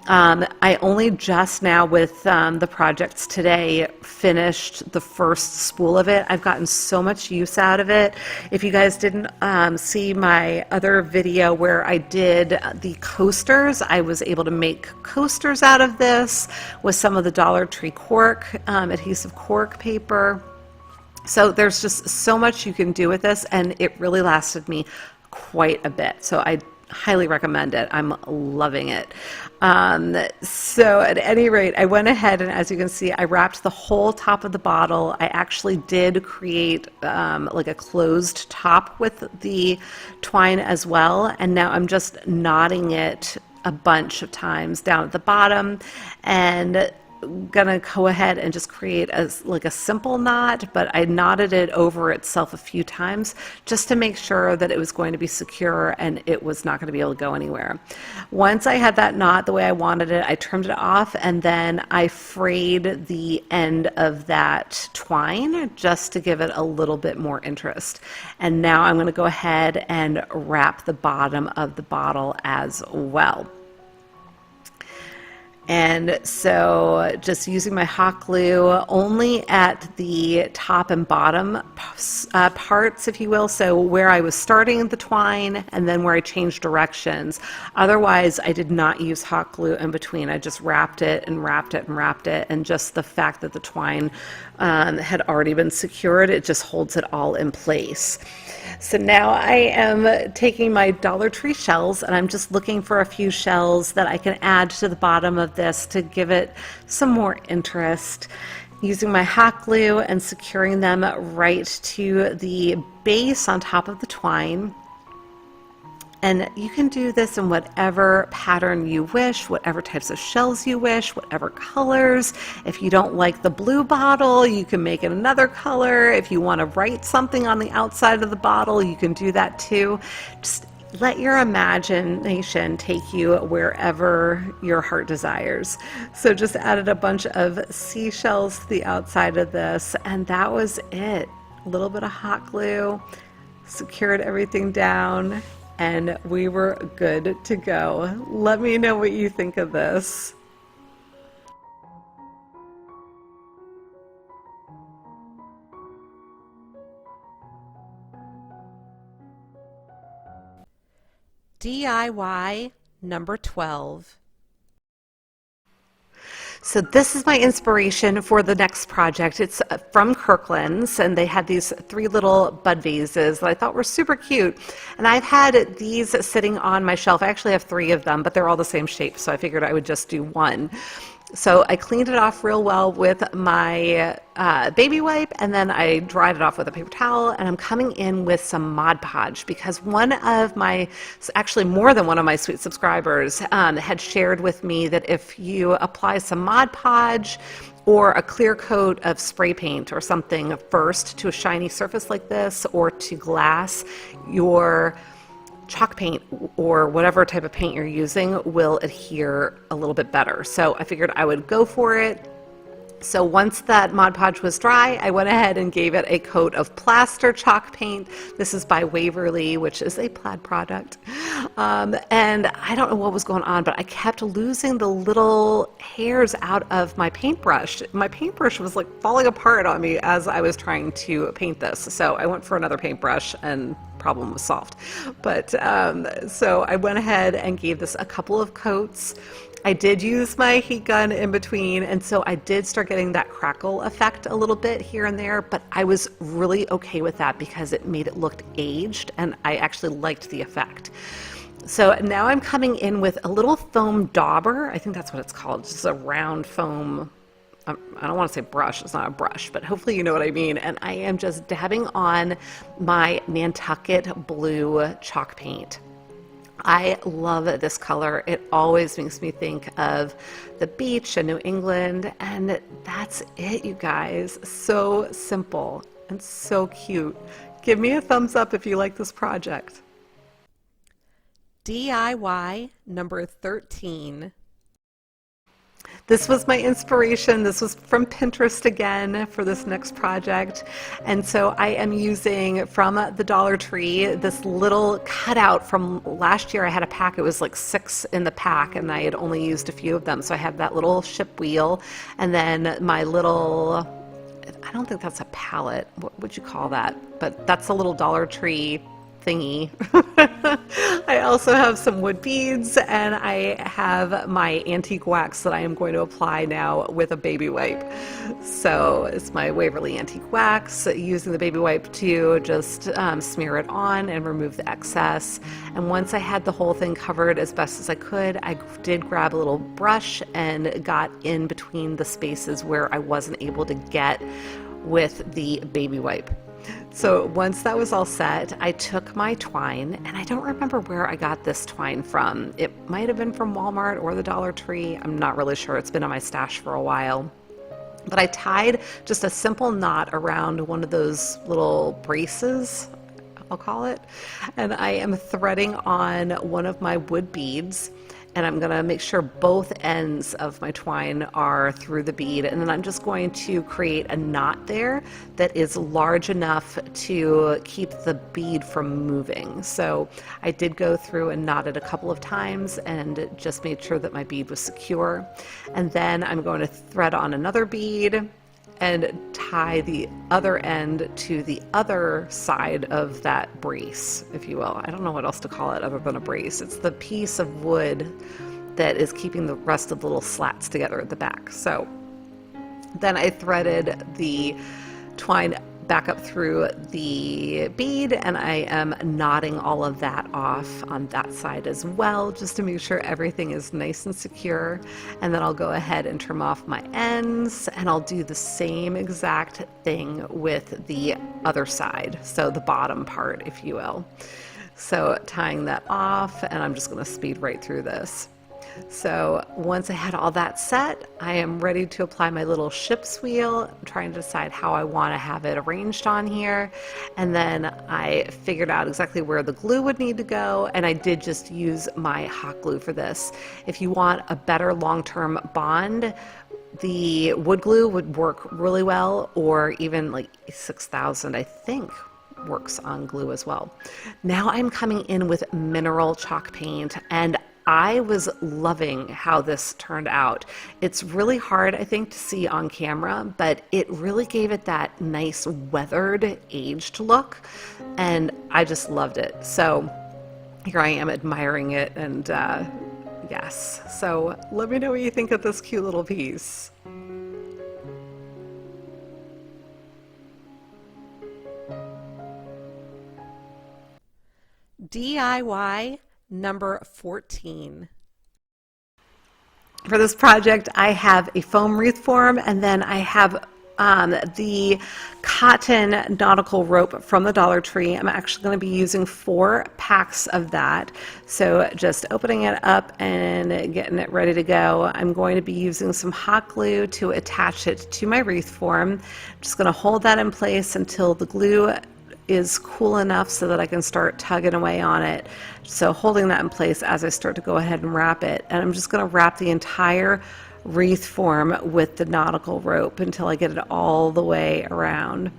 I only just now with the projects today finished the first spool of it. I've gotten so much use out of it. If you guys didn't see my other video where I did the coasters, I was able to make coasters out of this with some of the Dollar Tree cork, adhesive cork paper. So there's just so much you can do with this, and it really lasted me quite a bit. So I highly recommend it. I'm loving it. So at any rate, I went ahead and, as you can see, I wrapped the whole top of the bottle. I actually did create like a closed top with the twine as well, and now I'm just knotting it a bunch of times down at the bottom, and gonna go ahead and just create like a simple knot, but I knotted it over itself a few times just to make sure that it was going to be secure and it was not going to be able to go anywhere. Once I had that knot the way I wanted it, I trimmed it off, and then I frayed the end of that twine just to give it a little bit more interest. And now I'm going to go ahead and wrap the bottom of the bottle as well. And so just using my hot glue only at the top and bottom parts, if you will, so where I was starting the twine and then where I changed directions. Otherwise, I did not use hot glue in between. I just wrapped it and wrapped it and wrapped it, and just the fact that the twine had already been secured, it just holds it all in place. So now I am taking my Dollar Tree shells, and I'm just looking for a few shells that I can add to the bottom of this to give it some more interest. Using my hot glue and securing them right to the base on top of the twine. And you can do this in whatever pattern you wish, whatever types of shells you wish, whatever colors. If you don't like the blue bottle, you can make it another color. If you want to write something on the outside of the bottle, you can do that too. Just let your imagination take you wherever your heart desires. So just added a bunch of seashells to the outside of this, and that was it. A little bit of hot glue, secured everything down, and we were good to go. Let me know what you think of this. DIY number 12. So this is my inspiration for the next project. It's from Kirkland's, and they had these 3 little bud vases that I thought were super cute. And I've had these sitting on my shelf. I actually have 3 of them, but they're all the same shape, so I figured I would just do one. So I cleaned it off real well with my baby wipe, and then I dried it off with a paper towel, and I'm coming in with some Mod Podge because one of my, actually more than one of my sweet subscribers had shared with me that if you apply some Mod Podge or a clear coat of spray paint or something first to a shiny surface like this or to glass, your chalk paint or whatever type of paint you're using will adhere a little bit better. So I figured I would go for it. So once that Mod Podge was dry, I went ahead and gave it a coat of Plaster chalk paint. This is by Waverly, which is a Plaid product. And I don't know what was going on, but I kept losing the little hairs out of my paintbrush. My paintbrush was like falling apart on me as I was trying to paint this. So I went for another paintbrush and problem was solved. But so I went ahead and gave this a couple of coats. I did use my heat gun in between, and so I did start getting that crackle effect a little bit here and there, but I was really okay with that because it made it look aged, and I actually liked the effect. So now I'm coming in with a little foam dauber. I think that's what it's called, just a round foam, I don't want to say brush, it's not a brush, but hopefully you know what I mean. And I am just dabbing on my Nantucket blue chalk paint. I love this color. It always makes me think of the beach in New England, and that's it, you guys. So simple and so cute. Give me a thumbs up if you like this project. DIY number 13. This was my inspiration. This was from Pinterest again for this next project. And so I am using from the Dollar Tree this little cutout from last year. I had a pack, it was like 6 in the pack, and I had only used a few of them. So I have that little ship wheel, and then my little, I don't think that's a palette. What would you call that? But that's a little Dollar Tree thingy. I also have some wood beads, and I have my antique wax that I am going to apply now with a baby wipe. So it's my Waverly antique wax, using the baby wipe to just smear it on and remove the excess. And once I had the whole thing covered as best as I could, I did grab a little brush and got in between the spaces where I wasn't able to get with the baby wipe. So once that was all set, I took my twine, and I don't remember where I got this twine from. It might have been from Walmart or the Dollar Tree. I'm not really sure. It's been in my stash for a while. But I tied just a simple knot around one of those little braces, I'll call it, and I am threading on one of my wood beads. And I'm going to make sure both ends of my twine are through the bead, and then I'm just going to create a knot there that is large enough to keep the bead from moving. So I did go through and knot it a couple of times and just made sure that my bead was secure. And then I'm going to thread on another bead and tie the other end to the other side of that brace, if you will. I don't know what else to call it other than a brace. It's the piece of wood that is keeping the rest of the little slats together at the back. So then I threaded the twine back up through the bead, and I am knotting all of that off on that side as well, just to make sure everything is nice and secure. And then I'll go ahead and trim off my ends, and I'll do the same exact thing with the other side, so the bottom part, if you will. So tying that off, and I'm just going to speed right through this. So once I had all that set, I am ready to apply my little ship's wheel. I'm trying to decide how I want to have it arranged on here. And then I figured out exactly where the glue would need to go, and I did just use my hot glue for this. If you want a better long-term bond, the wood glue would work really well, or even like 6000, I think, works on glue as well. Now I'm coming in with mineral chalk paint, and I was loving how this turned out. It's really hard, I think, to see on camera, but it really gave it that nice weathered, aged look, and I just loved it. So here I am admiring it, and yes. So let me know what you think of this cute little piece. DIY number 14. For this project, I have a foam wreath form, and then I have the cotton nautical rope from the Dollar Tree. I'm actually going to be using 4 packs of that. So just opening it up and getting it ready to go. I'm going to be using some hot glue to attach it to my wreath form. I'm just going to hold that in place until the glue is cool enough so that I can start tugging away on it. So holding that in place as I start to go ahead and wrap it. And I'm just going to wrap the entire wreath form with the nautical rope until I get it all the way around.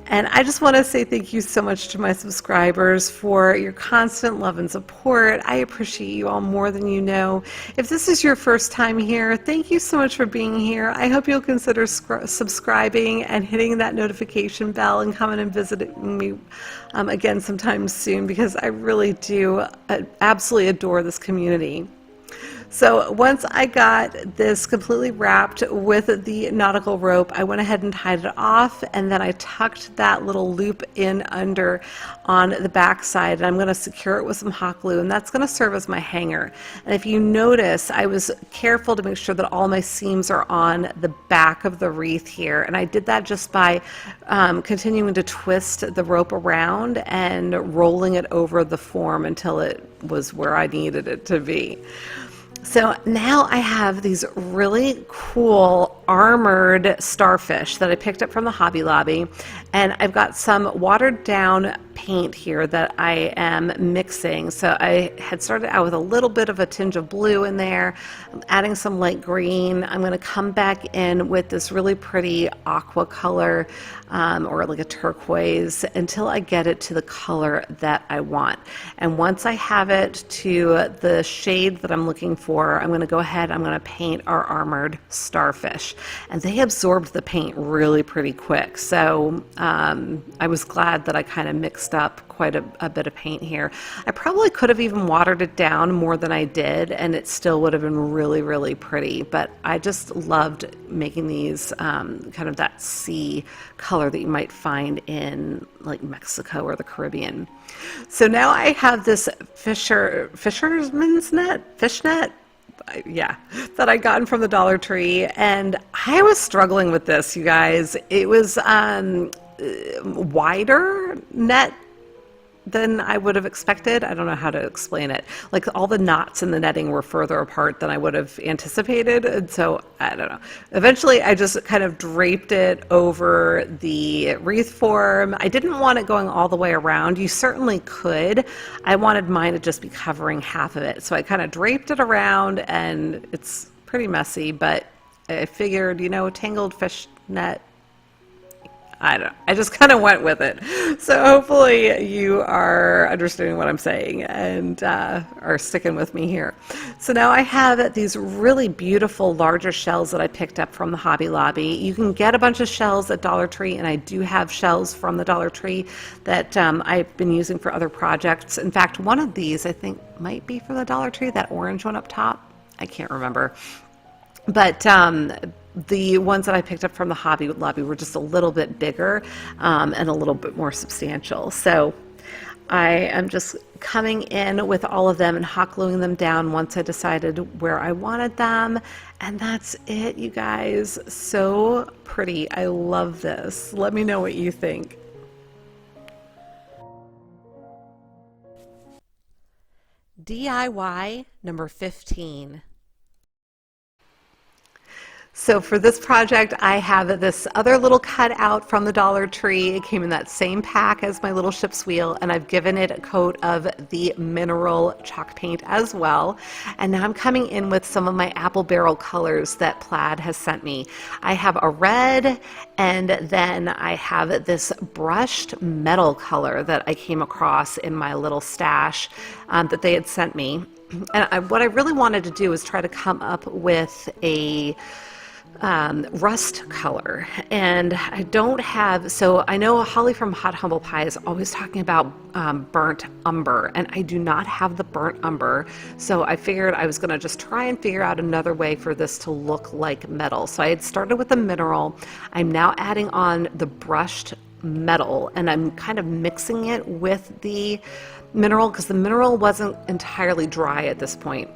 And I just want to say thank you so much to my subscribers for your constant love and support. I appreciate you all more than you know. If this is your first time here, thank you so much for being here. I hope you'll consider subscribing and hitting that notification bell and coming and visiting me again sometime soon, because I really do absolutely adore this community. So once I got this completely wrapped with the nautical rope, I went ahead and tied it off, and then I tucked that little loop in under on the back side, and I'm going to secure it with some hot glue, and that's going to serve as my hanger. And if you notice, I was careful to make sure that all my seams are on the back of the wreath here, and I did that just by continuing to twist the rope around and rolling it over the form until it was where I needed it to be. So now I have these really cool armored starfish that I picked up from the Hobby Lobby, and I've got some watered down paint here that I am mixing. So I had started out with a little bit of a tinge of blue in there. I'm adding some light green. I'm going to come back in with this really pretty aqua color, or like a turquoise, until I get it to the color that I want. And once I have it to the shade that I'm looking for, I'm going to go ahead, I'm going to paint our armored starfish. And they absorbed the paint really pretty quick. So I was glad that I kind of mixed up quite a bit of paint here. I probably could have even watered it down more than I did, and it still would have been really, really pretty. But I just loved making these kind of that sea color that you might find in like Mexico or the Caribbean. So now I have this fisherman's net, fish net, yeah, that I gotten from the Dollar Tree, and I was struggling with this, you guys. It was wider net than I would have expected. I don't know how to explain it. Like all the knots in the netting were further apart than I would have anticipated. And so I don't know. Eventually I just kind of draped it over the wreath form. I didn't want it going all the way around. You certainly could. I wanted mine to just be covering half of it. So I kind of draped it around, and it's pretty messy, but I figured, you know, tangled fish net, I just kind of went with it. So hopefully you are understanding what I'm saying and are sticking with me here. So now I have these really beautiful larger shells that I picked up from the Hobby Lobby. You can get a bunch of shells at Dollar Tree, and I do have shells from the Dollar Tree that I've been using for other projects. In fact, one of these I think might be from the Dollar Tree, that orange one up top. I can't remember. But the ones that I picked up from the Hobby Lobby were just a little bit bigger and a little bit more substantial. So I am just coming in with all of them and hot gluing them down once I decided where I wanted them. And that's it, you guys. So pretty. I love this. Let me know what you think. DIY number 15. So for this project, I have this other little cutout from the Dollar Tree. It came in that same pack as my little ship's wheel, and I've given it a coat of the mineral chalk paint as well. And now I'm coming in with some of my apple barrel colors that Plaid has sent me. I have a red, and then I have this brushed metal color that I came across in my little stash that they had sent me. And what I really wanted to do is try to come up with a rust color, and I don't have, so I know Holly from Hot Humble Pie is always talking about burnt umber, and I do not have the burnt umber, so I figured I was going to just try and figure out another way for this to look like metal. So I had started with the mineral. I'm now adding on the brushed metal, and I'm kind of mixing it with the mineral because the mineral wasn't entirely dry at this point.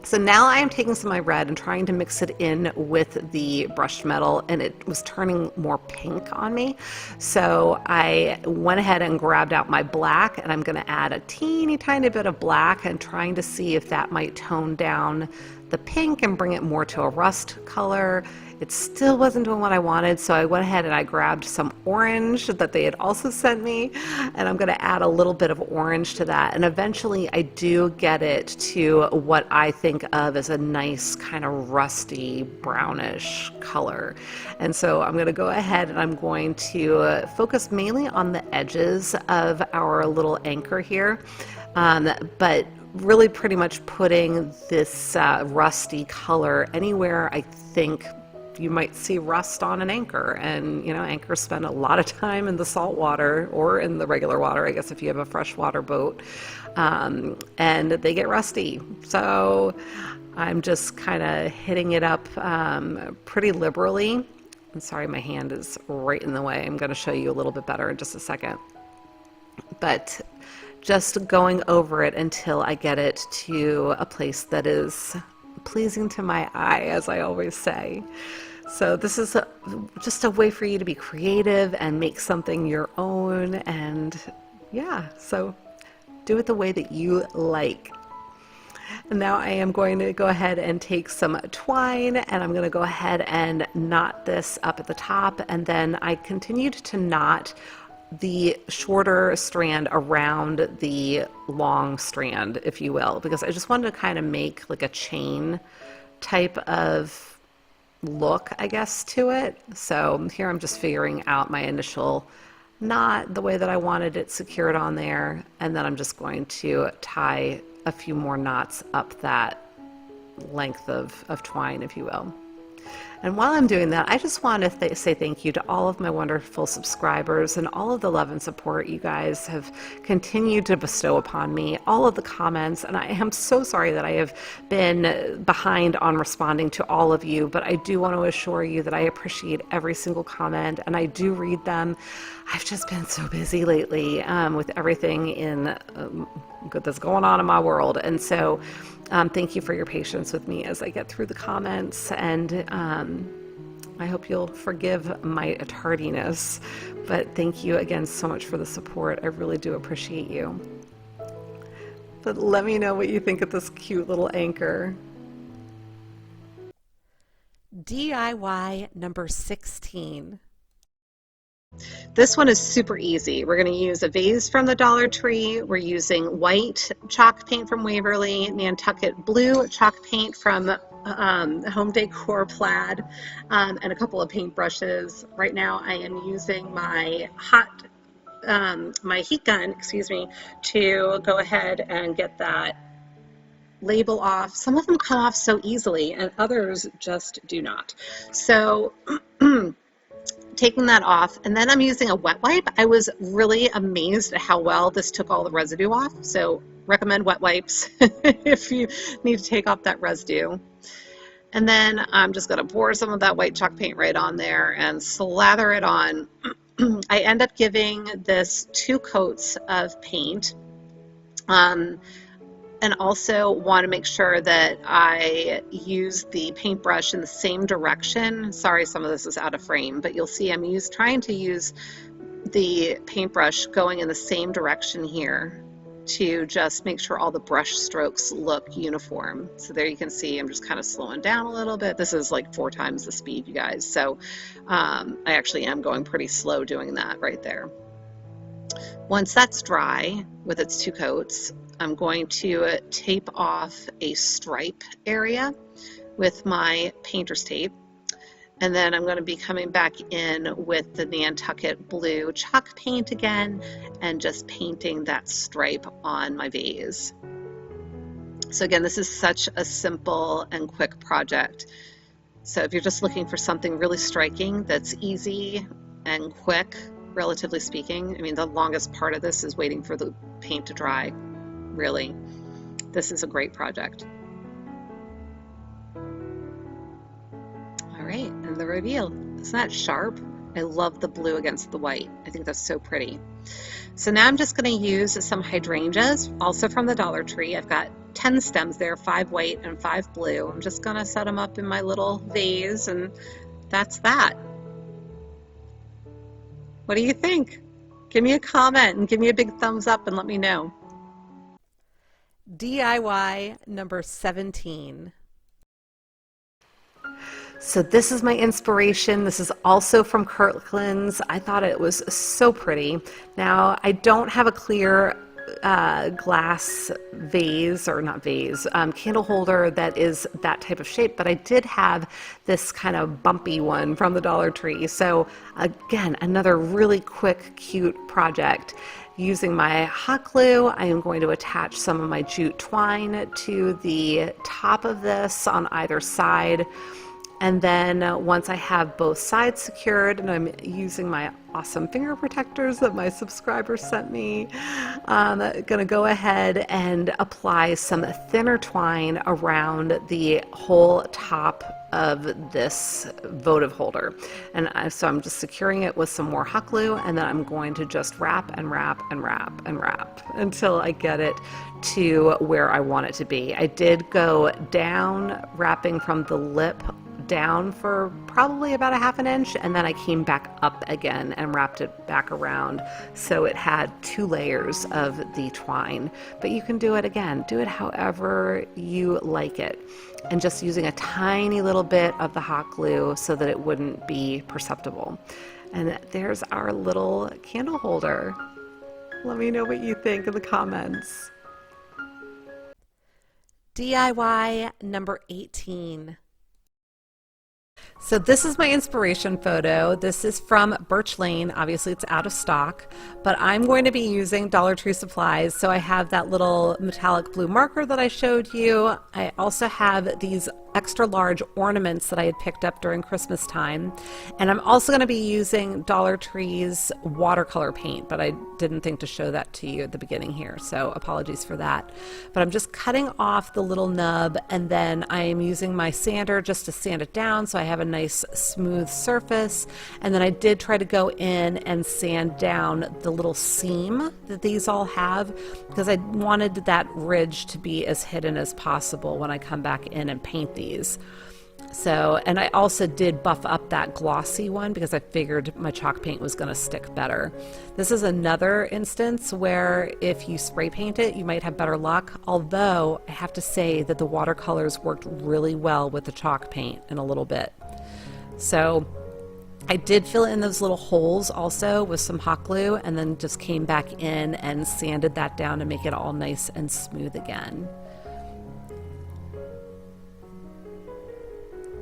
So now I am taking some of my red and trying to mix it in with the brushed metal, and it was turning more pink on me. So I went ahead and grabbed out my black, and I'm going to add a teeny tiny bit of black and trying to see if that might tone down the pink and bring it more to a rust color. It still wasn't doing what I wanted, so I went ahead and I grabbed some orange that they had also sent me, and I'm going to add a little bit of orange to that, and eventually I do get it to what I think of as a nice kind of rusty brownish color. And so I'm going to go ahead and I'm going to focus mainly on the edges of our little anchor here, but really pretty much putting this rusty color anywhere I think you might see rust on an anchor. And you know, anchors spend a lot of time in the salt water or in the regular water, I guess if you have a freshwater boat, and they get rusty. So I'm just kind of hitting it up pretty liberally. I'm sorry, my hand is right in the way. I'm going to show you a little bit better in just a second. But just going over it until I get it to a place that is pleasing to my eye, as I always say. So this is just a way for you to be creative and make something your own, and yeah, so do it the way that you like. And now I am going to go ahead and take some twine, and I'm going to go ahead and knot this up at the top, and then I continued to knot the shorter strand around the long strand, if you will, because I just wanted to kind of make like a chain type of look, I guess, to it. So here I'm just figuring out my initial knot, the way that I wanted it secured on there, and then I'm just going to tie a few more knots up that length of twine, if you will. And while I'm doing that, I just want to say thank you to all of my wonderful subscribers and all of the love and support you guys have continued to bestow upon me, all of the comments, and I am so sorry that I have been behind on responding to all of you, but I do want to assure you that I appreciate every single comment, and I do read them. I've just been so busy lately with everything that's going on in my world, and so thank you for your patience with me as I get through the comments, and I hope you'll forgive my tardiness, but thank you again so much for the support. I really do appreciate you. But let me know what you think of this cute little anchor. DIY number 16. This one is super easy. We're going to use a vase from the Dollar Tree. We're using white chalk paint from Waverly, Nantucket blue chalk paint from Home Decor Plaid, and a couple of paint brushes. Right now I am using my my heat gun, to go ahead and get that label off. Some of them come off so easily and others just do not. So taking that off, and then I'm using a wet wipe. I was really amazed at how well this took all the residue off, so recommend wet wipes if you need to take off that residue. And then I'm just going to pour some of that white chalk paint right on there and slather it on. I end up giving this 2 coats of paint, and also want to make sure that I use the paintbrush in the same direction. Sorry, some of this is out of frame, but you'll see I'm trying to use the paintbrush going in the same direction here to just make sure all the brush strokes look uniform. So there you can see I'm just kind of slowing down a little bit. This is like 4 times the speed, you guys. So I actually am going pretty slow doing that right there. Once that's dry with its 2 coats, I'm going to tape off a stripe area with my painter's tape, and then I'm going to be coming back in with the Nantucket blue chalk paint again and just painting that stripe on my vase. So again, this is such a simple and quick project. So if you're just looking for something really striking that's easy and quick, relatively speaking, I mean, the longest part of this is waiting for the paint to dry. Really, this is a great project. All right, and the reveal. Isn't that sharp? I love the blue against the white. I think that's so pretty. So now I'm just going to use some hydrangeas, also from the Dollar Tree. I've got 10 stems there, 5 white and 5 blue. I'm just going to set them up in my little vase, and that's that. What do you think? Give me a comment and give me a big thumbs up and let me know. DIY number 17. So this is my inspiration. This is also from Kirkland's. I thought it was so pretty. Now, I don't have a clear glass vase, or not vase, candle holder that is that type of shape, but I did have this kind of bumpy one from the Dollar Tree. So again, another really quick, cute project. Using my hot glue, I am going to attach some of my jute twine to the top of this on either side. And then once I have both sides secured, and I'm using my awesome finger protectors that my subscribers sent me, I'm gonna go ahead and apply some thinner twine around the whole top of this votive holder. And so I'm just securing it with some more hot glue, and then I'm going to just wrap and wrap and wrap and wrap until I get it to where I want it to be. I did go down, wrapping from the lip down for probably about a half an inch, and then I came back up again and wrapped it back around, so it had 2 layers of the twine. But you can do it again, do it however you like it, and just using a tiny little bit of the hot glue so that it wouldn't be perceptible. And there's our little candle holder. Let me know what you think in the comments. DIY number 18. So this is my inspiration photo. This is from Birch Lane. Obviously it's out of stock, but I'm going to be using Dollar Tree supplies. So I have that little metallic blue marker that I showed you. I also have these extra large ornaments that I had picked up during Christmas time. And I'm also going to be using Dollar Tree's watercolor paint, but I didn't think to show that to you at the beginning here, so apologies for that. But I'm just cutting off the little nub, and then I am using my sander just to sand it down so I have a nice smooth surface. And then I did try to go in and sand down the little seam that these all have, because I wanted that ridge to be as hidden as possible when I come back in and paint these. So, and I also did buff up that glossy one because I figured my chalk paint was going to stick better. This is another instance where if you spray paint it, you might have better luck, although I have to say that the watercolors worked really well with the chalk paint in a little bit. So I did fill in those little holes also with some hot glue, and then just came back in and sanded that down to make it all nice and smooth again.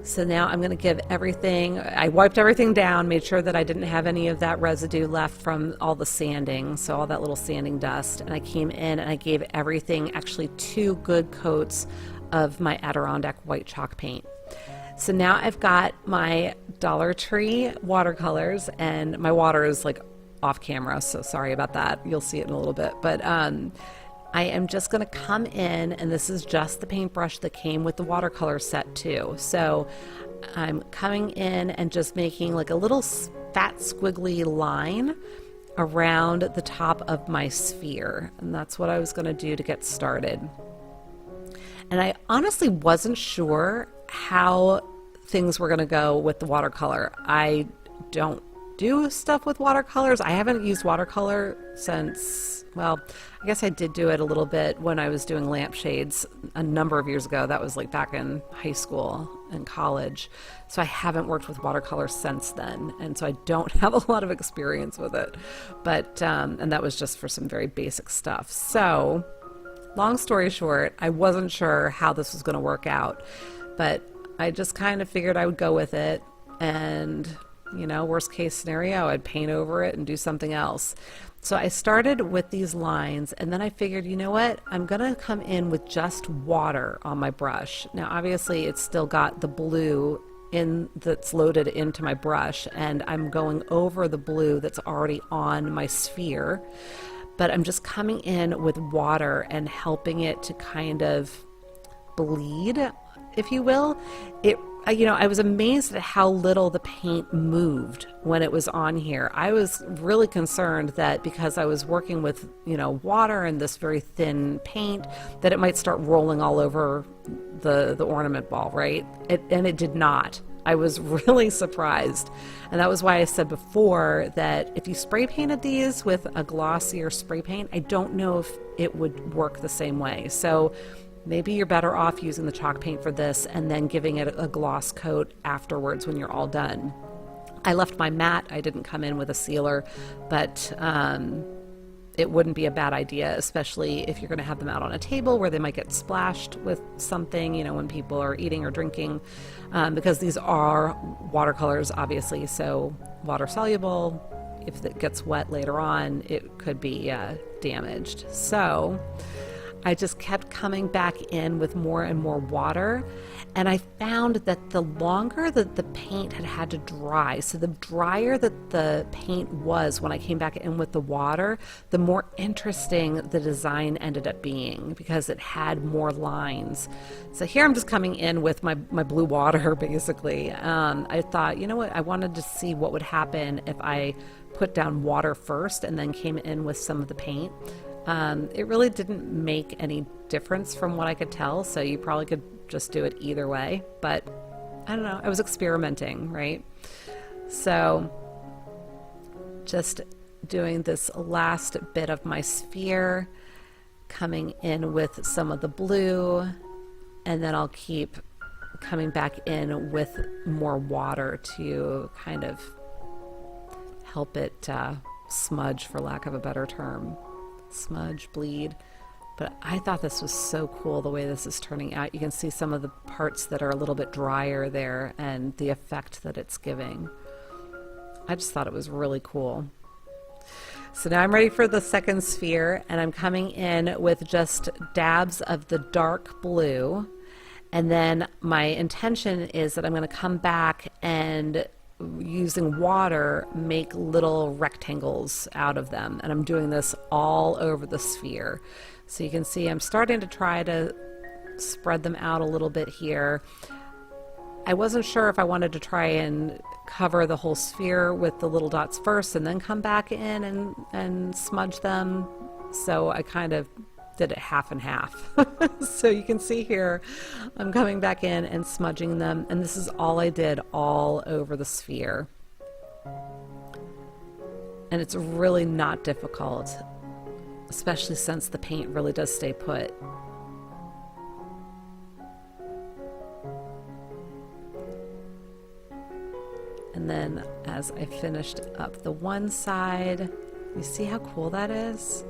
So now I'm going to give everything, I wiped everything down, made sure that I didn't have any of that residue left from all the sanding, so all that little sanding dust, and I came in and I gave everything actually 2 good coats of my Adirondack white chalk paint. So now I've got my Dollar Tree watercolors, and my water is like off camera, so sorry about that. You'll see it in a little bit, but I am just going to come in, and this is just the paintbrush that came with the watercolor set too. So I'm coming in and just making like a little fat squiggly line around the top of my sphere. And that's what I was going to do to get started. And I honestly wasn't sure how things were going to go with the watercolor. I don't do stuff with watercolors. I haven't used watercolor since, well, I guess I did do it a little bit when I was doing lampshades a number of years ago. That was like back in high school and college. So I haven't worked with watercolor since then. And so I don't have a lot of experience with it. But, and that was just for some very basic stuff. So long story short, I wasn't sure how this was going to work out, but I just kind of figured I would go with it, and you know, worst case scenario, I'd paint over it and do something else. So I started with these lines, and then I figured, you know what, I'm gonna come in with just water on my brush. Now obviously it's still got the blue in that's loaded into my brush, and I'm going over the blue that's already on my sphere, but I'm just coming in with water and helping it to kind of bleed, if you will. You know, I was amazed at how little the paint moved when it was on here. I was really concerned that because I was working with, you know, water and this very thin paint, that it might start rolling all over the ornament ball, right? And it did not. I was really surprised. And that was why I said before that if you spray painted these with a glossier spray paint, I don't know if it would work the same way. So maybe you're better off using the chalk paint for this and then giving it a gloss coat afterwards when you're all done. I left my matte. I didn't come in with a sealer, but it wouldn't be a bad idea, especially if you're going to have them out on a table where they might get splashed with something, you know, when people are eating or drinking, because these are watercolors, obviously, so water soluble. If it gets wet later on, it could be damaged. So I just kept coming back in with more and more water, and I found that the longer that the paint had to dry, so the drier that the paint was when I came back in with the water, the more interesting the design ended up being because it had more lines. So here I'm just coming in with my blue water, basically. I thought, you know what, I wanted to see what would happen if I put down water first and then came in with some of the paint. It really didn't make any difference from what I could tell, so you probably could just do it either way, but I don't know, I was experimenting, right? So just doing this last bit of my sphere, coming in with some of the blue, and then I'll keep coming back in with more water to kind of help it smudge, for lack of a better term. Smudge, bleed. But I thought this was so cool the way this is turning out. You can see some of the parts that are a little bit drier there and the effect that it's giving. I just thought it was really cool. So now I'm ready for the second sphere, and I'm coming in with just dabs of the dark blue. And then my intention is that I'm going to come back and, using water, make little rectangles out of them. And I'm doing this all over the sphere. So you can see I'm starting to try to spread them out a little bit here. I wasn't sure if I wanted to try and cover the whole sphere with the little dots first and then come back in and smudge them. So I kind of did it half and half. So you can see here, I'm coming back in and smudging them, and this is all I did all over the sphere. And it's really not difficult, especially since the paint really does stay put. And then as I finished up the one side, you see how cool that is?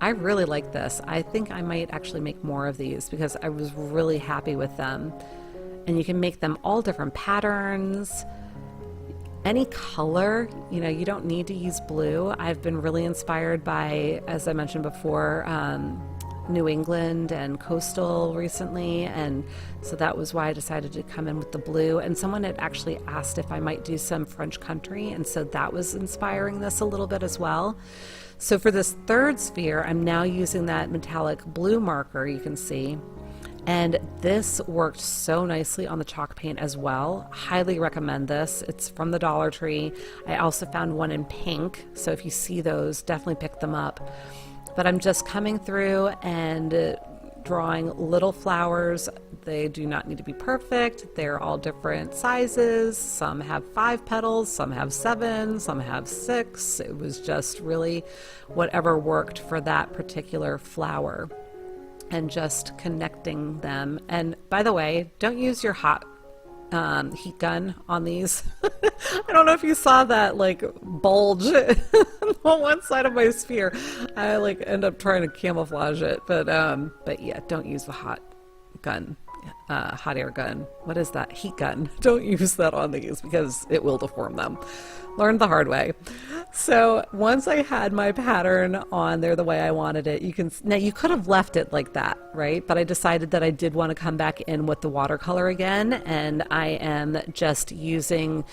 I really like this. I think I might actually make more of these because I was really happy with them. And you can make them all different patterns, any color. You know, you don't need to use blue. I've been really inspired by, as I mentioned before, New England and coastal recently, and so that was why I decided to come in with the blue. And someone had actually asked if I might do some French country, and so that was inspiring this a little bit as well. So for this third sphere, I'm now using that metallic blue marker, you can see, and this worked so nicely on the chalk paint as well. Highly recommend this. It's from the Dollar Tree. I also found one in pink, so if you see those, definitely pick them up. But I'm just coming through and drawing little flowers. They do not need to be perfect. They're all different sizes. Some have 5 petals, some have 7, some have 6. It was just really whatever worked for that particular flower, and just connecting them. And by the way, don't use your hot heat gun on these. I don't know if you saw that like bulge on one side of my sphere. I like end up trying to camouflage it, but yeah, don't use the hot gun, hot air gun. What is that? Heat gun. Don't use that on these because it will deform them. Learned the hard way. So once I had my pattern on there the way I wanted it, now you could have left it like that, right? But I decided that I did want to come back in with the watercolor again, and I am just using,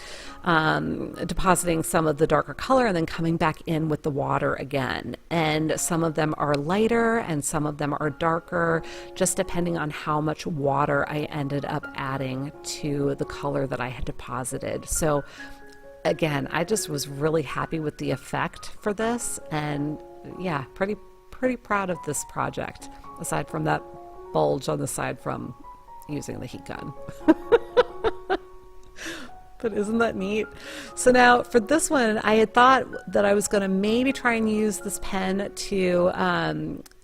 depositing some of the darker color and then coming back in with the water again. And some of them are lighter and some of them are darker, just depending on how much water I ended up adding to the color that I had deposited. So again, I just was really happy with the effect for this, and yeah, pretty proud of this project, aside from that bulge on the side from using the heat gun. But isn't that neat? So now for this one, I had thought that I was going to maybe try and use this pen to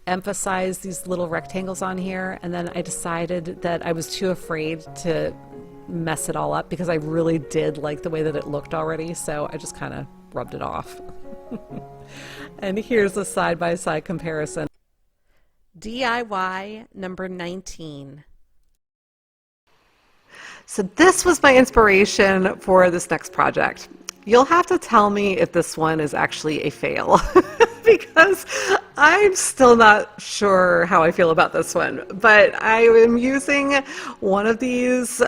emphasize these little rectangles on here, and then I decided that I was too afraid to mess it all up because I really did like the way that it looked already, so I just kind of rubbed it off. And here's a side-by-side comparison. DIY number 19. So this was my inspiration for this next project. You'll have to tell me if this one is actually a fail because I'm still not sure how I feel about this one. But I am using one of these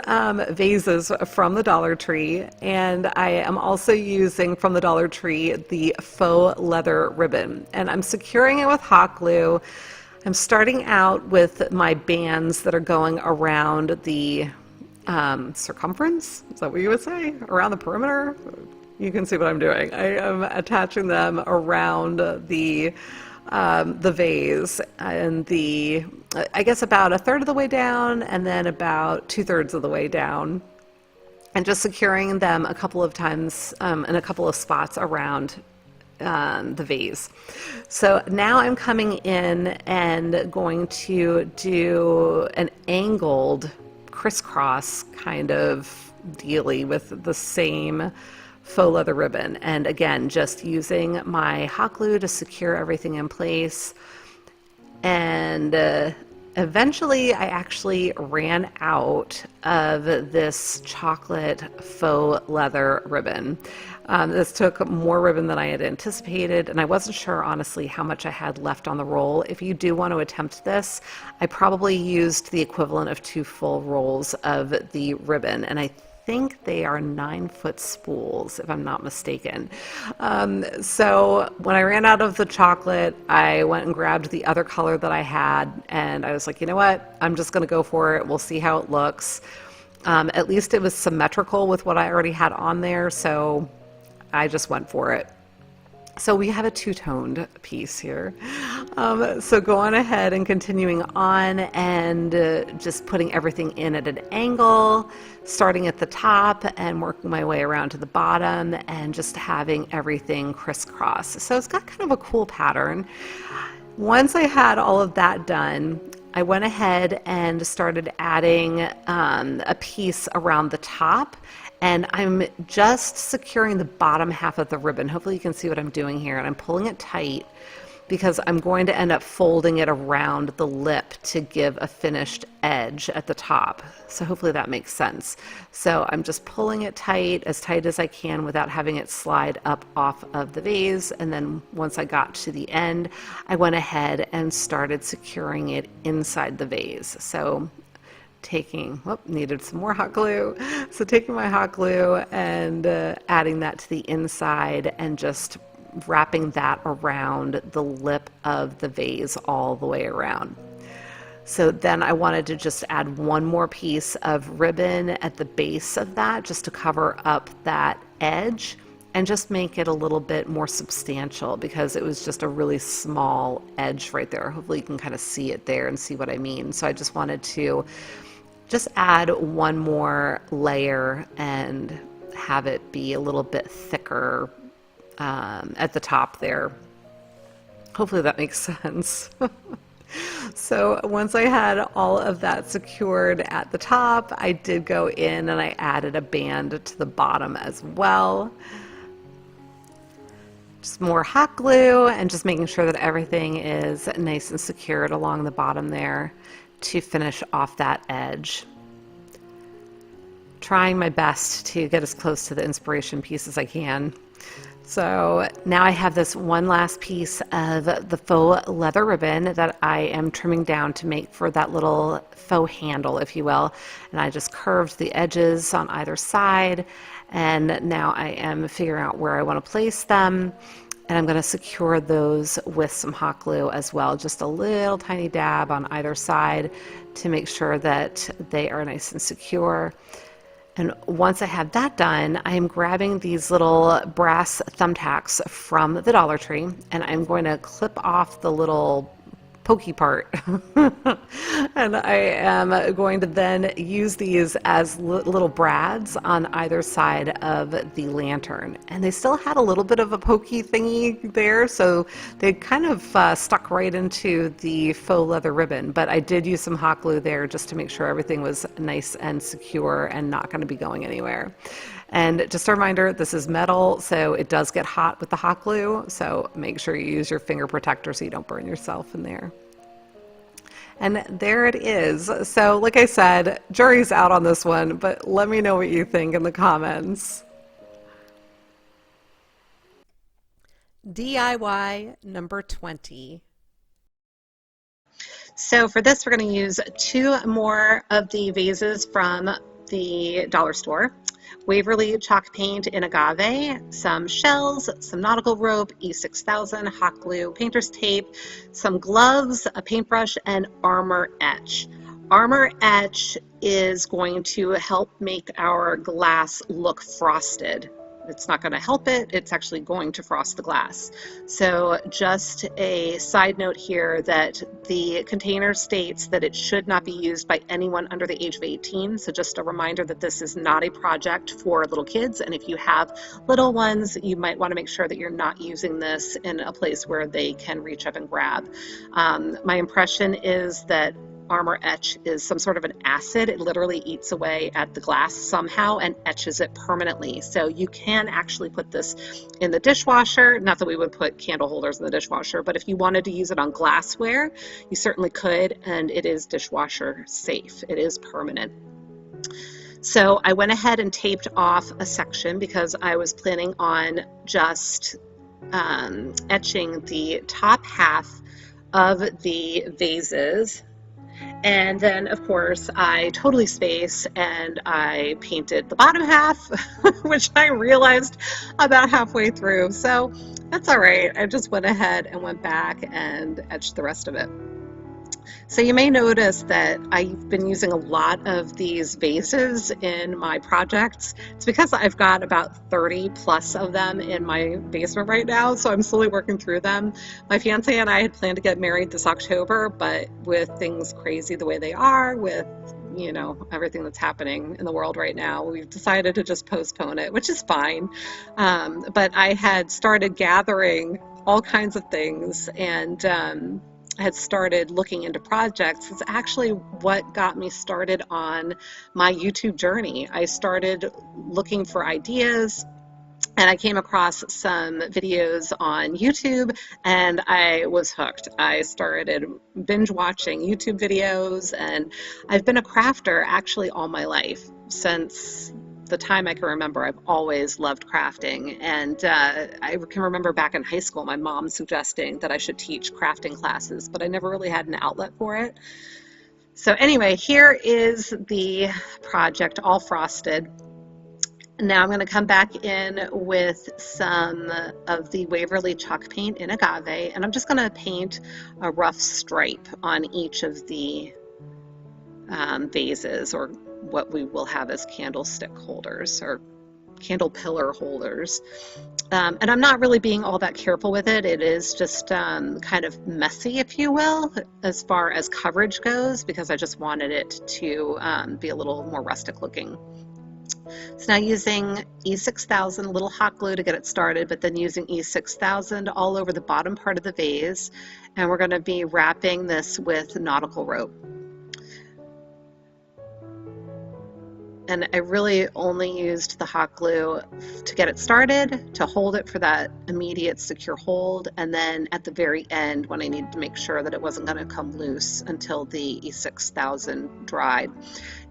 vases from the Dollar Tree, and I am also using from the Dollar Tree the faux leather ribbon, and I'm securing it with hot glue. I'm starting out with my bands that are going around the circumference, is that what you would say? Around the perimeter? You can see what I'm doing. I am attaching them around the the vase, and I guess about a third of the way down, and then about 2/3 of the way down, and just securing them a couple of times in a couple of spots around the vase. So now I'm coming in and going to do an angled crisscross kind of dealy with the same faux leather ribbon. And again, just using my hot glue to secure everything in place. And eventually I actually ran out of this chocolate faux leather ribbon. This took more ribbon than I had anticipated, and I wasn't sure, honestly, how much I had left on the roll. If you do want to attempt this, I probably used the equivalent of 2 full rolls of the ribbon, and I think they are 9-foot spools, if I'm not mistaken. So when I ran out of the chocolate, I went and grabbed the other color that I had, and I was like, you know what? I'm just going to go for it. We'll see how it looks. At least it was symmetrical with what I already had on there, so I just went for it. So we have a two-toned piece here. So going ahead and continuing on and just putting everything in at an angle, starting at the top and working my way around to the bottom and just having everything crisscross. So it's got kind of a cool pattern. Once I had all of that done, I went ahead and started adding a piece around the top, and I'm just securing the bottom half of the ribbon. Hopefully you can see what I'm doing here, and I'm pulling it tight because I'm going to end up folding it around the lip to give a finished edge at the top. So hopefully that makes sense. So I'm just pulling it tight as I can without having it slide up off of the vase. And then once I got to the end, I went ahead and started securing it inside the vase. So needed some more hot glue. So taking my hot glue and adding that to the inside and just wrapping that around the lip of the vase all the way around. So then I wanted to just add one more piece of ribbon at the base of that just to cover up that edge and just make it a little bit more substantial because it was just a really small edge right there. Hopefully you can kind of see it there and see what I mean. So I just wanted to just add one more layer and have it be a little bit thicker at the top there. Hopefully that makes sense. So once I had all of that secured at the top, I did go in and I added a band to the bottom as well. Just more hot glue and just making sure that everything is nice and secured along the bottom there to finish off that edge. Trying my best to get as close to the inspiration piece as I can. So now I have this one last piece of the faux leather ribbon that I am trimming down to make for that little faux handle, if you will. And I just curved the edges on either side. And now I am figuring out where I want to place them. And I'm going to secure those with some hot glue as well. Just a little tiny dab on either side to make sure that they are nice and secure. And once I have that done, I am grabbing these little brass thumbtacks from the Dollar Tree, and I'm going to clip off the little pokey part. And I am going to then use these as little brads on either side of the lantern. And they still had a little bit of a pokey thingy there, so they kind of stuck right into the faux leather ribbon. But I did use some hot glue there just to make sure everything was nice and secure and not going to be going anywhere. And just a reminder, this is metal, so it does get hot with the hot glue, so make sure you use your finger protector so you don't burn yourself in there. And there it is. So like I said, jury's out on this one, but let me know what you think in the comments. DIY number 20. So for this, we're going to use 2 more of the vases from the dollar store. Waverly chalk paint in agave, some shells, some nautical rope, E6000, hot glue, painter's tape, some gloves, a paintbrush, and armor etch. Armor etch is going to help make our glass look frosted it's not going to help it. It's actually going to frost the glass. So just a side note here that the container states that it should not be used by anyone under the age of 18. So just a reminder that this is not a project for little kids. And if you have little ones, you might want to make sure that you're not using this in a place where they can reach up and grab. My impression is that Armor Etch is some sort of an acid. It literally eats away at the glass somehow and etches it permanently. So you can actually put this in the dishwasher. Not that we would put candle holders in the dishwasher, but if you wanted to use it on glassware, you certainly could, and it is dishwasher safe. It is permanent. So I went ahead and taped off a section because I was planning on just etching the top half of the vases. And then, of course, I totally spaced and I painted the bottom half, which I realized about halfway through. So that's all right. I just went ahead and went back and etched the rest of it. So you may notice that I've been using a lot of these vases in my projects. It's because I've got about 30 plus of them in my basement right now, so I'm slowly working through them. My fiance and I had planned to get married this October, but with things crazy the way they are, with everything that's happening in the world right now, we've decided to just postpone it, which is fine. But I had started gathering all kinds of things and had started looking into projects. It's actually what got me started on my YouTube journey. I started looking for ideas and I came across some videos on YouTube and I was hooked. I started binge watching YouTube videos, and I've been a crafter actually all my life. Since the time I can remember, I've always loved crafting. And I can remember back in high school, my mom suggesting that I should teach crafting classes, but I never really had an outlet for it. So anyway, here is the project all frosted. Now I'm going to come back in with some of the Waverly chalk paint in Agave, and I'm just going to paint a rough stripe on each of the vases, or what we will have as candlestick holders or candle pillar holders. And I'm not really being all that careful with it. It is just kind of messy, if you will, as far as coverage goes, because I just wanted it to be a little more rustic looking. So now using E6000, a little hot glue to get it started, but then using E6000 all over the bottom part of the vase. And we're going to be wrapping this with nautical rope. And I really only used the hot glue to get it started, to hold it for that immediate secure hold, and then at the very end when I needed to make sure that it wasn't going to come loose until the E6000 dried.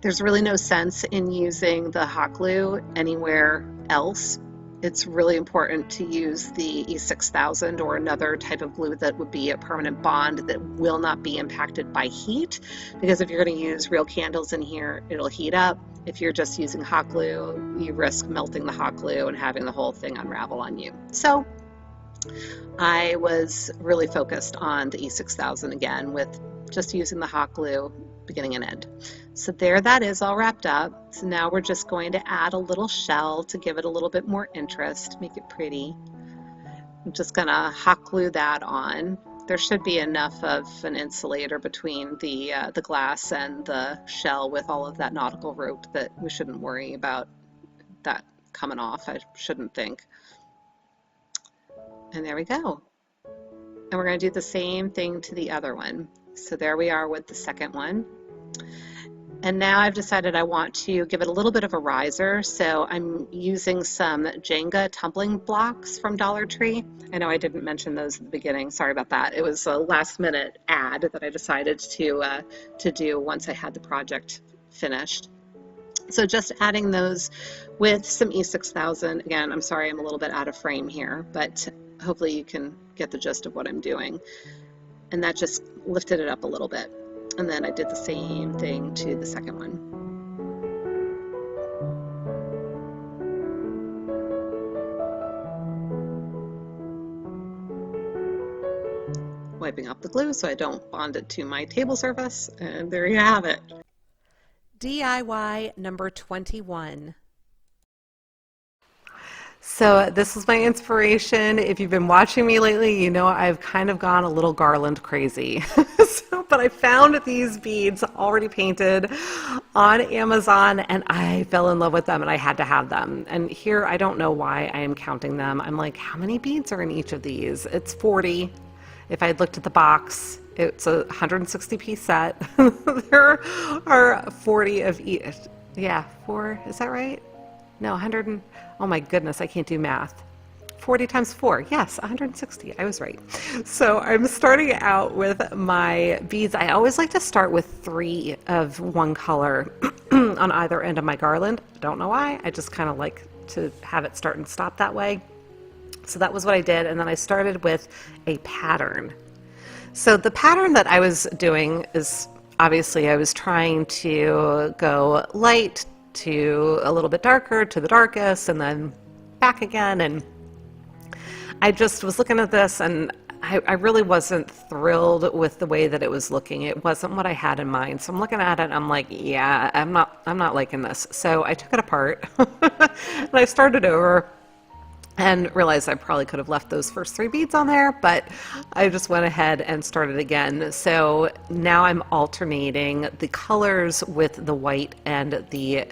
There's really no sense in using the hot glue anywhere else. It's really important to use the E6000 or another type of glue that would be a permanent bond that will not be impacted by heat, because if you're going to use real candles in here, it'll heat up. If you're just using hot glue, you risk melting the hot glue and having the whole thing unravel on you. So I was really focused on the E6000 again, with just using the hot glue beginning and end. So there that is, all wrapped up. So now we're just going to add a little shell to give it a little bit more interest, make it pretty. I'm just gonna hot glue that on. There should be enough of an insulator between the glass and the shell with all of that nautical rope that we shouldn't worry about that coming off, I shouldn't think. And there we go. And we're going to do the same thing to the other one. So there we are with the second one. And now I've decided I want to give it a little bit of a riser, so I'm using some Jenga tumbling blocks from Dollar Tree. I know I didn't mention those at the beginning, sorry about that. It was a last minute ad that I decided to do once I had the project finished. So just adding those with some E6000. Again, I'm sorry I'm a little bit out of frame here, but hopefully you can get the gist of what I'm doing. And that just lifted it up a little bit. And then I did the same thing to the second one. Wiping off the glue so I don't bond it to my table surface, and there you have it. DIY number 21. So this was my inspiration. If you've been watching me lately, you know I've kind of gone a little garland crazy. But I found these beads already painted on Amazon and I fell in love with them and I had to have them. And here, I don't know why I am counting them. I'm like, how many beads are in each of these? It's 40. If I had looked at the box, it's a 160-piece set. There are 40 of each. Yeah, 4, is that right? No, 100 and, oh my goodness, I can't do math. 40 times 4, yes, 160, I was right. So I'm starting out with my beads. I always like to start with 3 of one color on either end of my garland. I don't know why, I just kind of like to have it start and stop that way. So that was what I did, and then I started with a pattern. So the pattern that I was doing is, obviously I was trying to go light to a little bit darker to the darkest and then back again, and I just was looking at this and I really wasn't thrilled with the way that it was looking. It wasn't what I had in mind. So I'm looking at it and I'm like, yeah, I'm not liking this. So I took it apart and I started over and realized I probably could have left those first 3 beads on there, but I just went ahead and started again. So now I'm alternating the colors with the white and the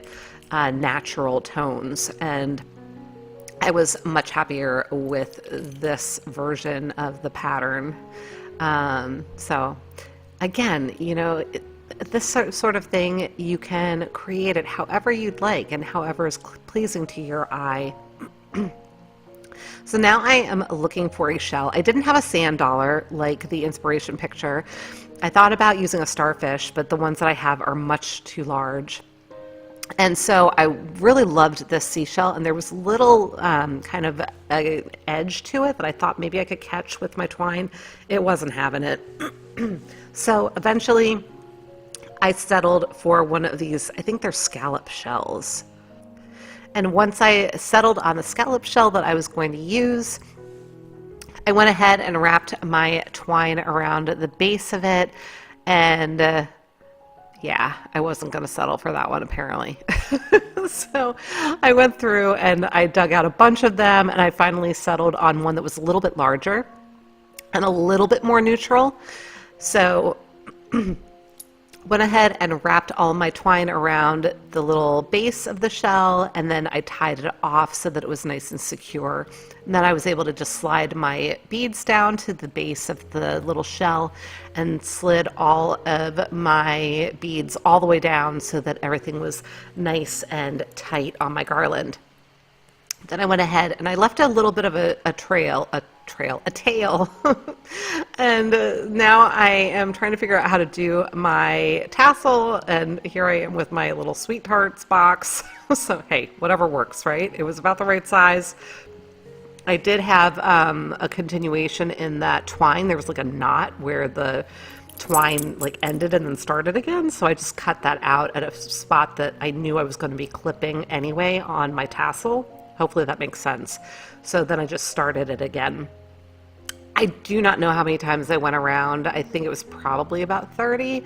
natural tones, and I was much happier with this version of the pattern. So again, you know, this sort of thing, you can create it however you'd like and however is pleasing to your eye. So now I am looking for a shell. I didn't have a sand dollar like the inspiration picture. I thought about using a starfish, but the ones that I have are much too large. And so I really loved this seashell, and there was little kind of a edge to it that I thought maybe I could catch with my twine. It wasn't having it. So eventually I settled for one of these, I think they're scallop shells. And once I settled on the scallop shell that I was going to use, I went ahead and wrapped my twine around the base of it, and yeah, I wasn't going to settle for that one apparently. So I went through and I dug out a bunch of them, and I finally settled on one that was a little bit larger and a little bit more neutral. So went ahead and wrapped all my twine around the little base of the shell, and then I tied it off so that it was nice and secure. And then I was able to just slide my beads down to the base of the little shell and slid all of my beads all the way down so that everything was nice and tight on my garland. Then I went ahead and I left a little bit of a tail. And now I am trying to figure out how to do my tassel, and here I am with my little sweet tarts box. So hey, whatever works, right? It was about the right size. I did have a continuation in that twine. There was like a knot where the twine like ended and then started again, so I just cut that out at a spot that I knew I was going to be clipping anyway on my tassel. Hopefully that makes sense. So then I just started it again. I do not know how many times I went around. I think it was probably about 30.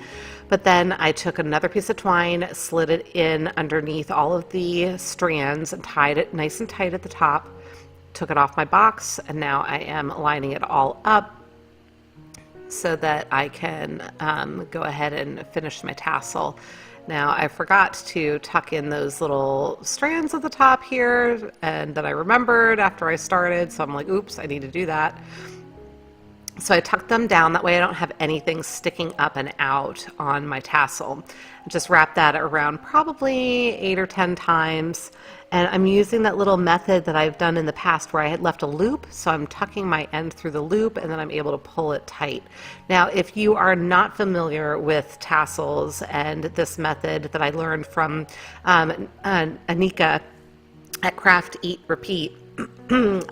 But then I took another piece of twine, slid it in underneath all of the strands and tied it nice and tight at the top. Took it off my box, and now I am lining it all up so that I can go ahead and finish my tassel. Now, I forgot to tuck in those little strands at the top here, and then I remembered after I started, so I'm like, oops, I need to do that. So I tucked them down, that way I don't have anything sticking up and out on my tassel. Just wrap that around probably 8 or 10 times. And I'm using that little method that I've done in the past where I had left a loop, so I'm tucking my end through the loop and then I'm able to pull it tight. Now, if you are not familiar with tassels and this method that I learned from Anika at Craft, Eat, Repeat,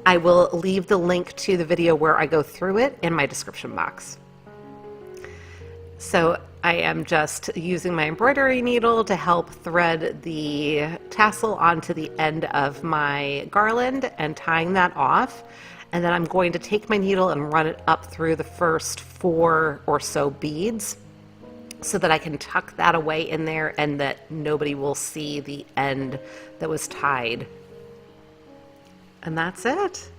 I will leave the link to the video where I go through it in my description box. So I am just using my embroidery needle to help thread the tassel onto the end of my garland and tying that off. And then I'm going to take my needle and run it up through the first 4 or so beads so that I can tuck that away in there and that nobody will see the end that was tied. And that's it.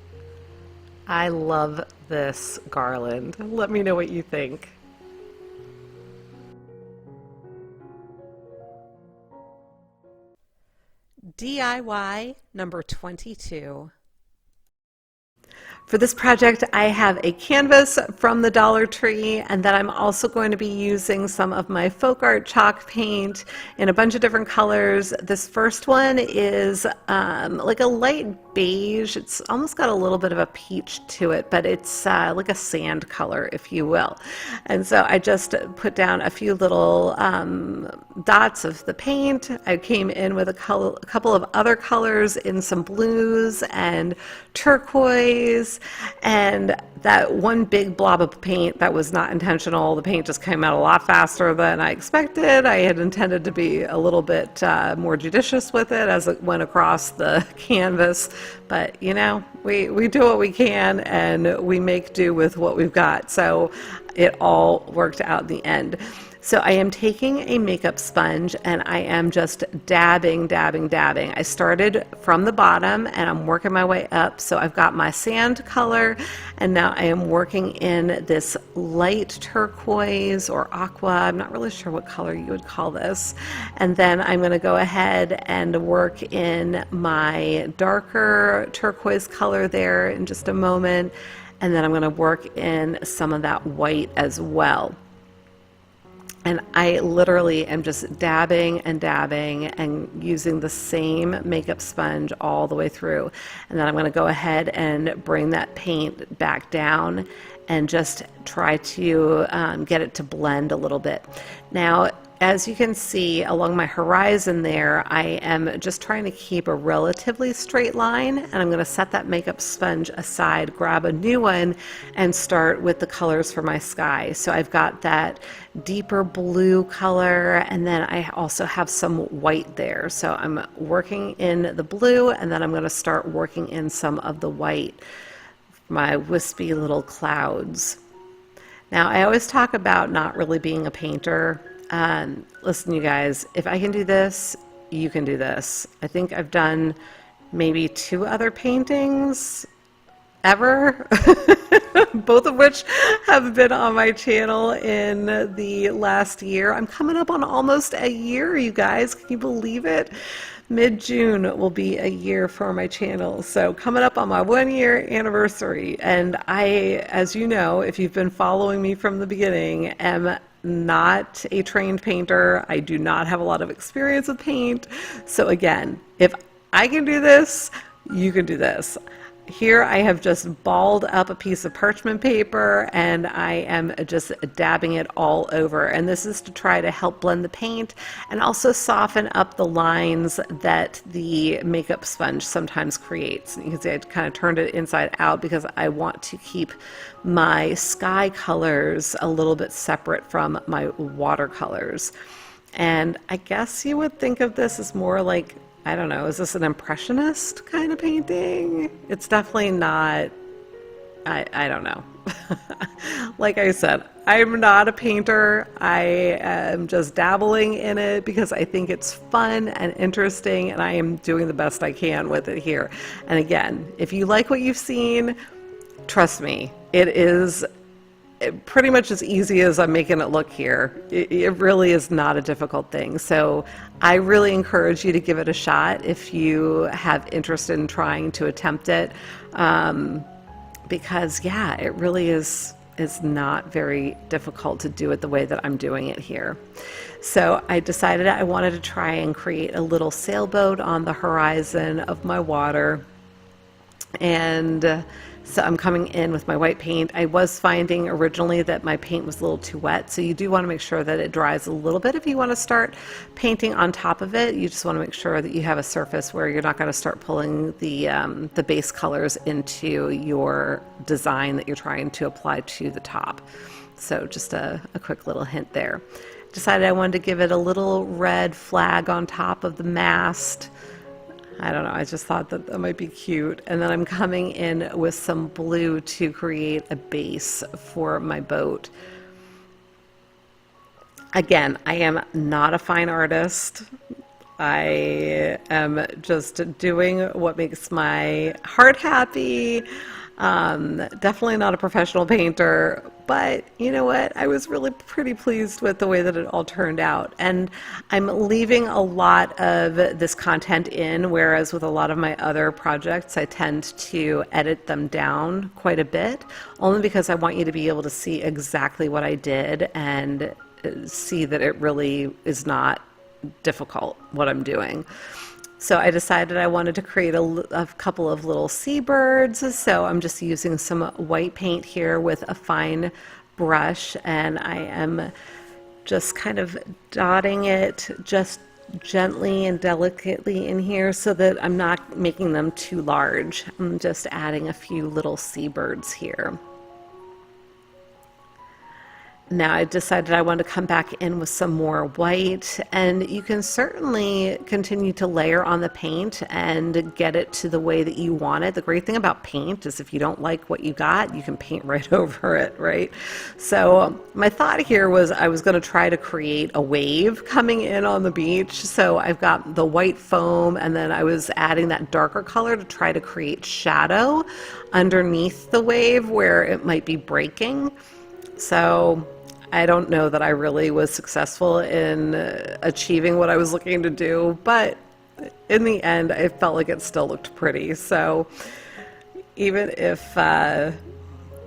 I love this garland. Let me know what you think. DIY number 22. For this project, I have a canvas from the Dollar Tree, and then I'm also going to be using some of my folk art chalk paint in a bunch of different colors. This first one is like a light beige. It's almost got a little bit of a peach to it, but it's like a sand color, if you will. And so I just put down a few little dots of the paint. I came in with a couple of other colors in some blues and turquoise, and that one big blob of paint that was not intentional. The paint just came out a lot faster than I expected. I had intended to be a little bit more judicious with it as it went across the canvas, but you know, we do what we can and we make do with what we've got. So it all worked out in the end. So I am taking a makeup sponge and I am just dabbing. I started from the bottom and I'm working my way up. So I've got my sand color and now I am working in this light turquoise or aqua. I'm not really sure what color you would call this. And then I'm going to go ahead and work in my darker turquoise color there in just a moment. And then I'm going to work in some of that white as well. And I literally am just dabbing and using the same makeup sponge all the way through. And then I'm going to go ahead and bring that paint back down and just try to get it to blend a little bit. Now, as you can see along my horizon there, I am just trying to keep a relatively straight line, and I'm going to set that makeup sponge aside, grab a new one, and start with the colors for my sky. So I've got that deeper blue color, and then I also have some white there. So I'm working in the blue, and then I'm going to start working in some of the white, my wispy little clouds. Now, I always talk about not really being a painter. Listen, you guys, if I can do this, you can do this. I think I've done maybe 2 other paintings ever, both of which have been on my channel in the last year. I'm coming up on almost a year, you guys. Can you believe it? Mid-June will be a year for my channel. So coming up on my 1-year anniversary. And I, as you know, if you've been following me from the beginning, am not a trained painter. I do not have a lot of experience with paint. So again, if I can do this, you can do this. Here I have just balled up a piece of parchment paper and I am just dabbing it all over. And this is to try to help blend the paint and also soften up the lines that the makeup sponge sometimes creates. And you can see I kind of turned it inside out because I want to keep my sky colors a little bit separate from my watercolors. And I guess you would think of this as more like, I don't know, is this an impressionist kind of painting? It's definitely not, I don't know. Like I said, I'm not a painter. I am just dabbling in it because I think it's fun and interesting and I am doing the best I can with it here. And again, if you like what you've seen, trust me, it is pretty much as easy as I'm making it look here. It really is not a difficult thing. So I really encourage you to give it a shot if you have interest in trying to attempt it. Because yeah, it really is not very difficult to do it the way that I'm doing it here. So I decided I wanted to try and create a little sailboat on the horizon of my water. And so I'm coming in with my white paint. I was finding originally that my paint was a little too wet, so you do want to make sure that it dries a little bit if you want to start painting on top of it. You just want to make sure that you have a surface where you're not going to start pulling the base colors into your design that you're trying to apply to the top. So just a quick little hint there. Decided I wanted to give it a little red flag on top of the mast. I don't know, I just thought that that might be cute. And then I'm coming in with some blue to create a base for my boat. Again, I am not a fine artist. I am just doing what makes my heart happy. Definitely not a professional painter, but you know what? I was really pretty pleased with the way that it all turned out. And I'm leaving a lot of this content in, whereas with a lot of my other projects, I tend to edit them down quite a bit, only because I want you to be able to see exactly what I did and see that it really is not difficult what I'm doing. So I decided I wanted to create a couple of little seabirds. So I'm just using some white paint here with a fine brush, and I am just kind of dotting it just gently and delicately in here so that I'm not making them too large. I'm just adding a few little seabirds here. Now I decided I wanted to come back in with some more white, and you can certainly continue to layer on the paint and get it to the way that you want it. The great thing about paint is if you don't like what you got, you can paint right over it, right? So my thought here was I was going to try to create a wave coming in on the beach. So I've got the white foam, and then I was adding that darker color to try to create shadow underneath the wave where it might be breaking. So I don't know that I really was successful in achieving what I was looking to do, but in the end, I felt like it still looked pretty. So even if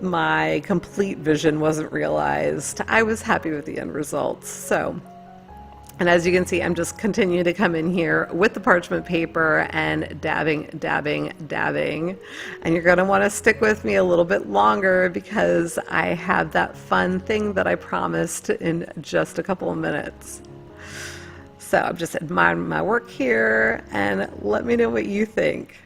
my complete vision wasn't realized, I was happy with the end results. And as you can see, I'm just continuing to come in here with the parchment paper and dabbing, dabbing, dabbing. And you're going to want to stick with me a little bit longer because I have that fun thing that I promised in just a couple of minutes. So I'm just admiring my work here, and let me know what you think.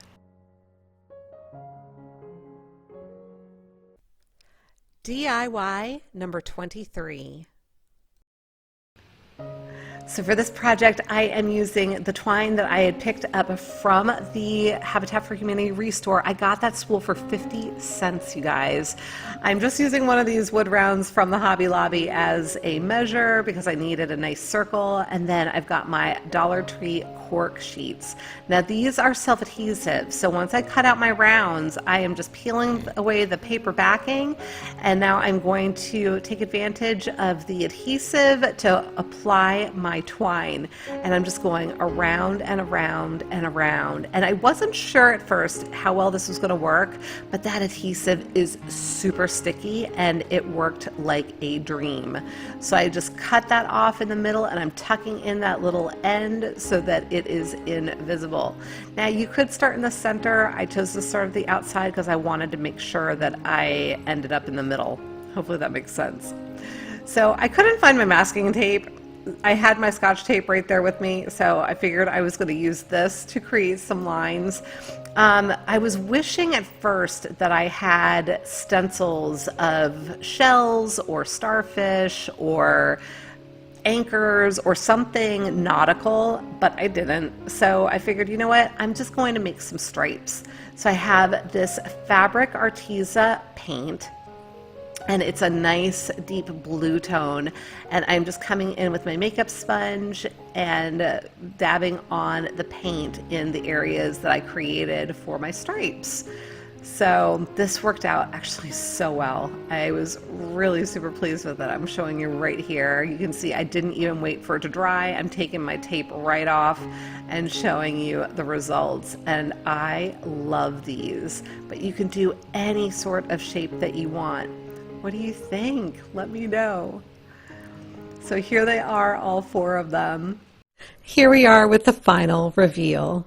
DIY number 23. So for this project, I am using the twine that I had picked up from the Habitat for Humanity restore. I got that spool for 50 cents, you guys. I'm just using one of these wood rounds from the Hobby Lobby as a measure because I needed a nice circle. And then I've got my Dollar Tree cork sheets. Now these are self-adhesive, so once I cut out my rounds, I am just peeling away the paper backing, and now I'm going to take advantage of the adhesive to apply my twine, and I'm just going around and around and around. And I wasn't sure at first how well this was going to work, but that adhesive is super sticky and it worked like a dream. So I just cut that off in the middle, and I'm tucking in that little end so that it is invisible. Now you could start in the center. I chose to start at the outside because I wanted to make sure that I ended up in the middle. Hopefully that makes sense. So I couldn't find my masking tape. I had my Scotch tape right there with me, so I figured I was going to use this to create some lines. I was wishing at first that I had stencils of shells or starfish or anchors or something nautical, but I didn't. So I figured, you know what, I'm just going to make some stripes. So I have this fabric Arteza paint, and it's a nice deep blue tone, and I'm just coming in with my makeup sponge and dabbing on the paint in the areas that I created for my stripes. So this worked out actually so well. I was really super pleased with it. I'm showing you right here. You can see I didn't even wait for it to dry. I'm taking my tape right off and showing you the results. And I love these, but you can do any sort of shape that you want. What do you think? Let me know. So here they are, all four of them. Here we are with the final reveal.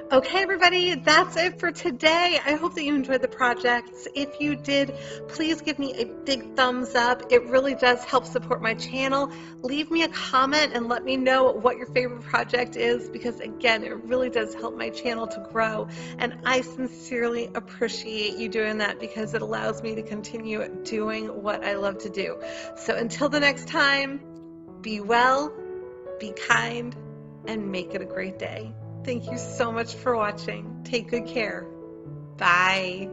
Okay, everybody, that's it for today. I hope that you enjoyed the projects. If you did, please give me a big thumbs up. It really does help support my channel. Leave me a comment and let me know what your favorite project is, because again, it really does help my channel to grow. And I sincerely appreciate you doing that, because it allows me to continue doing what I love to do. So until the next time, be well, be kind, and make it a great day. Thank you so much for watching. Take good care. Bye.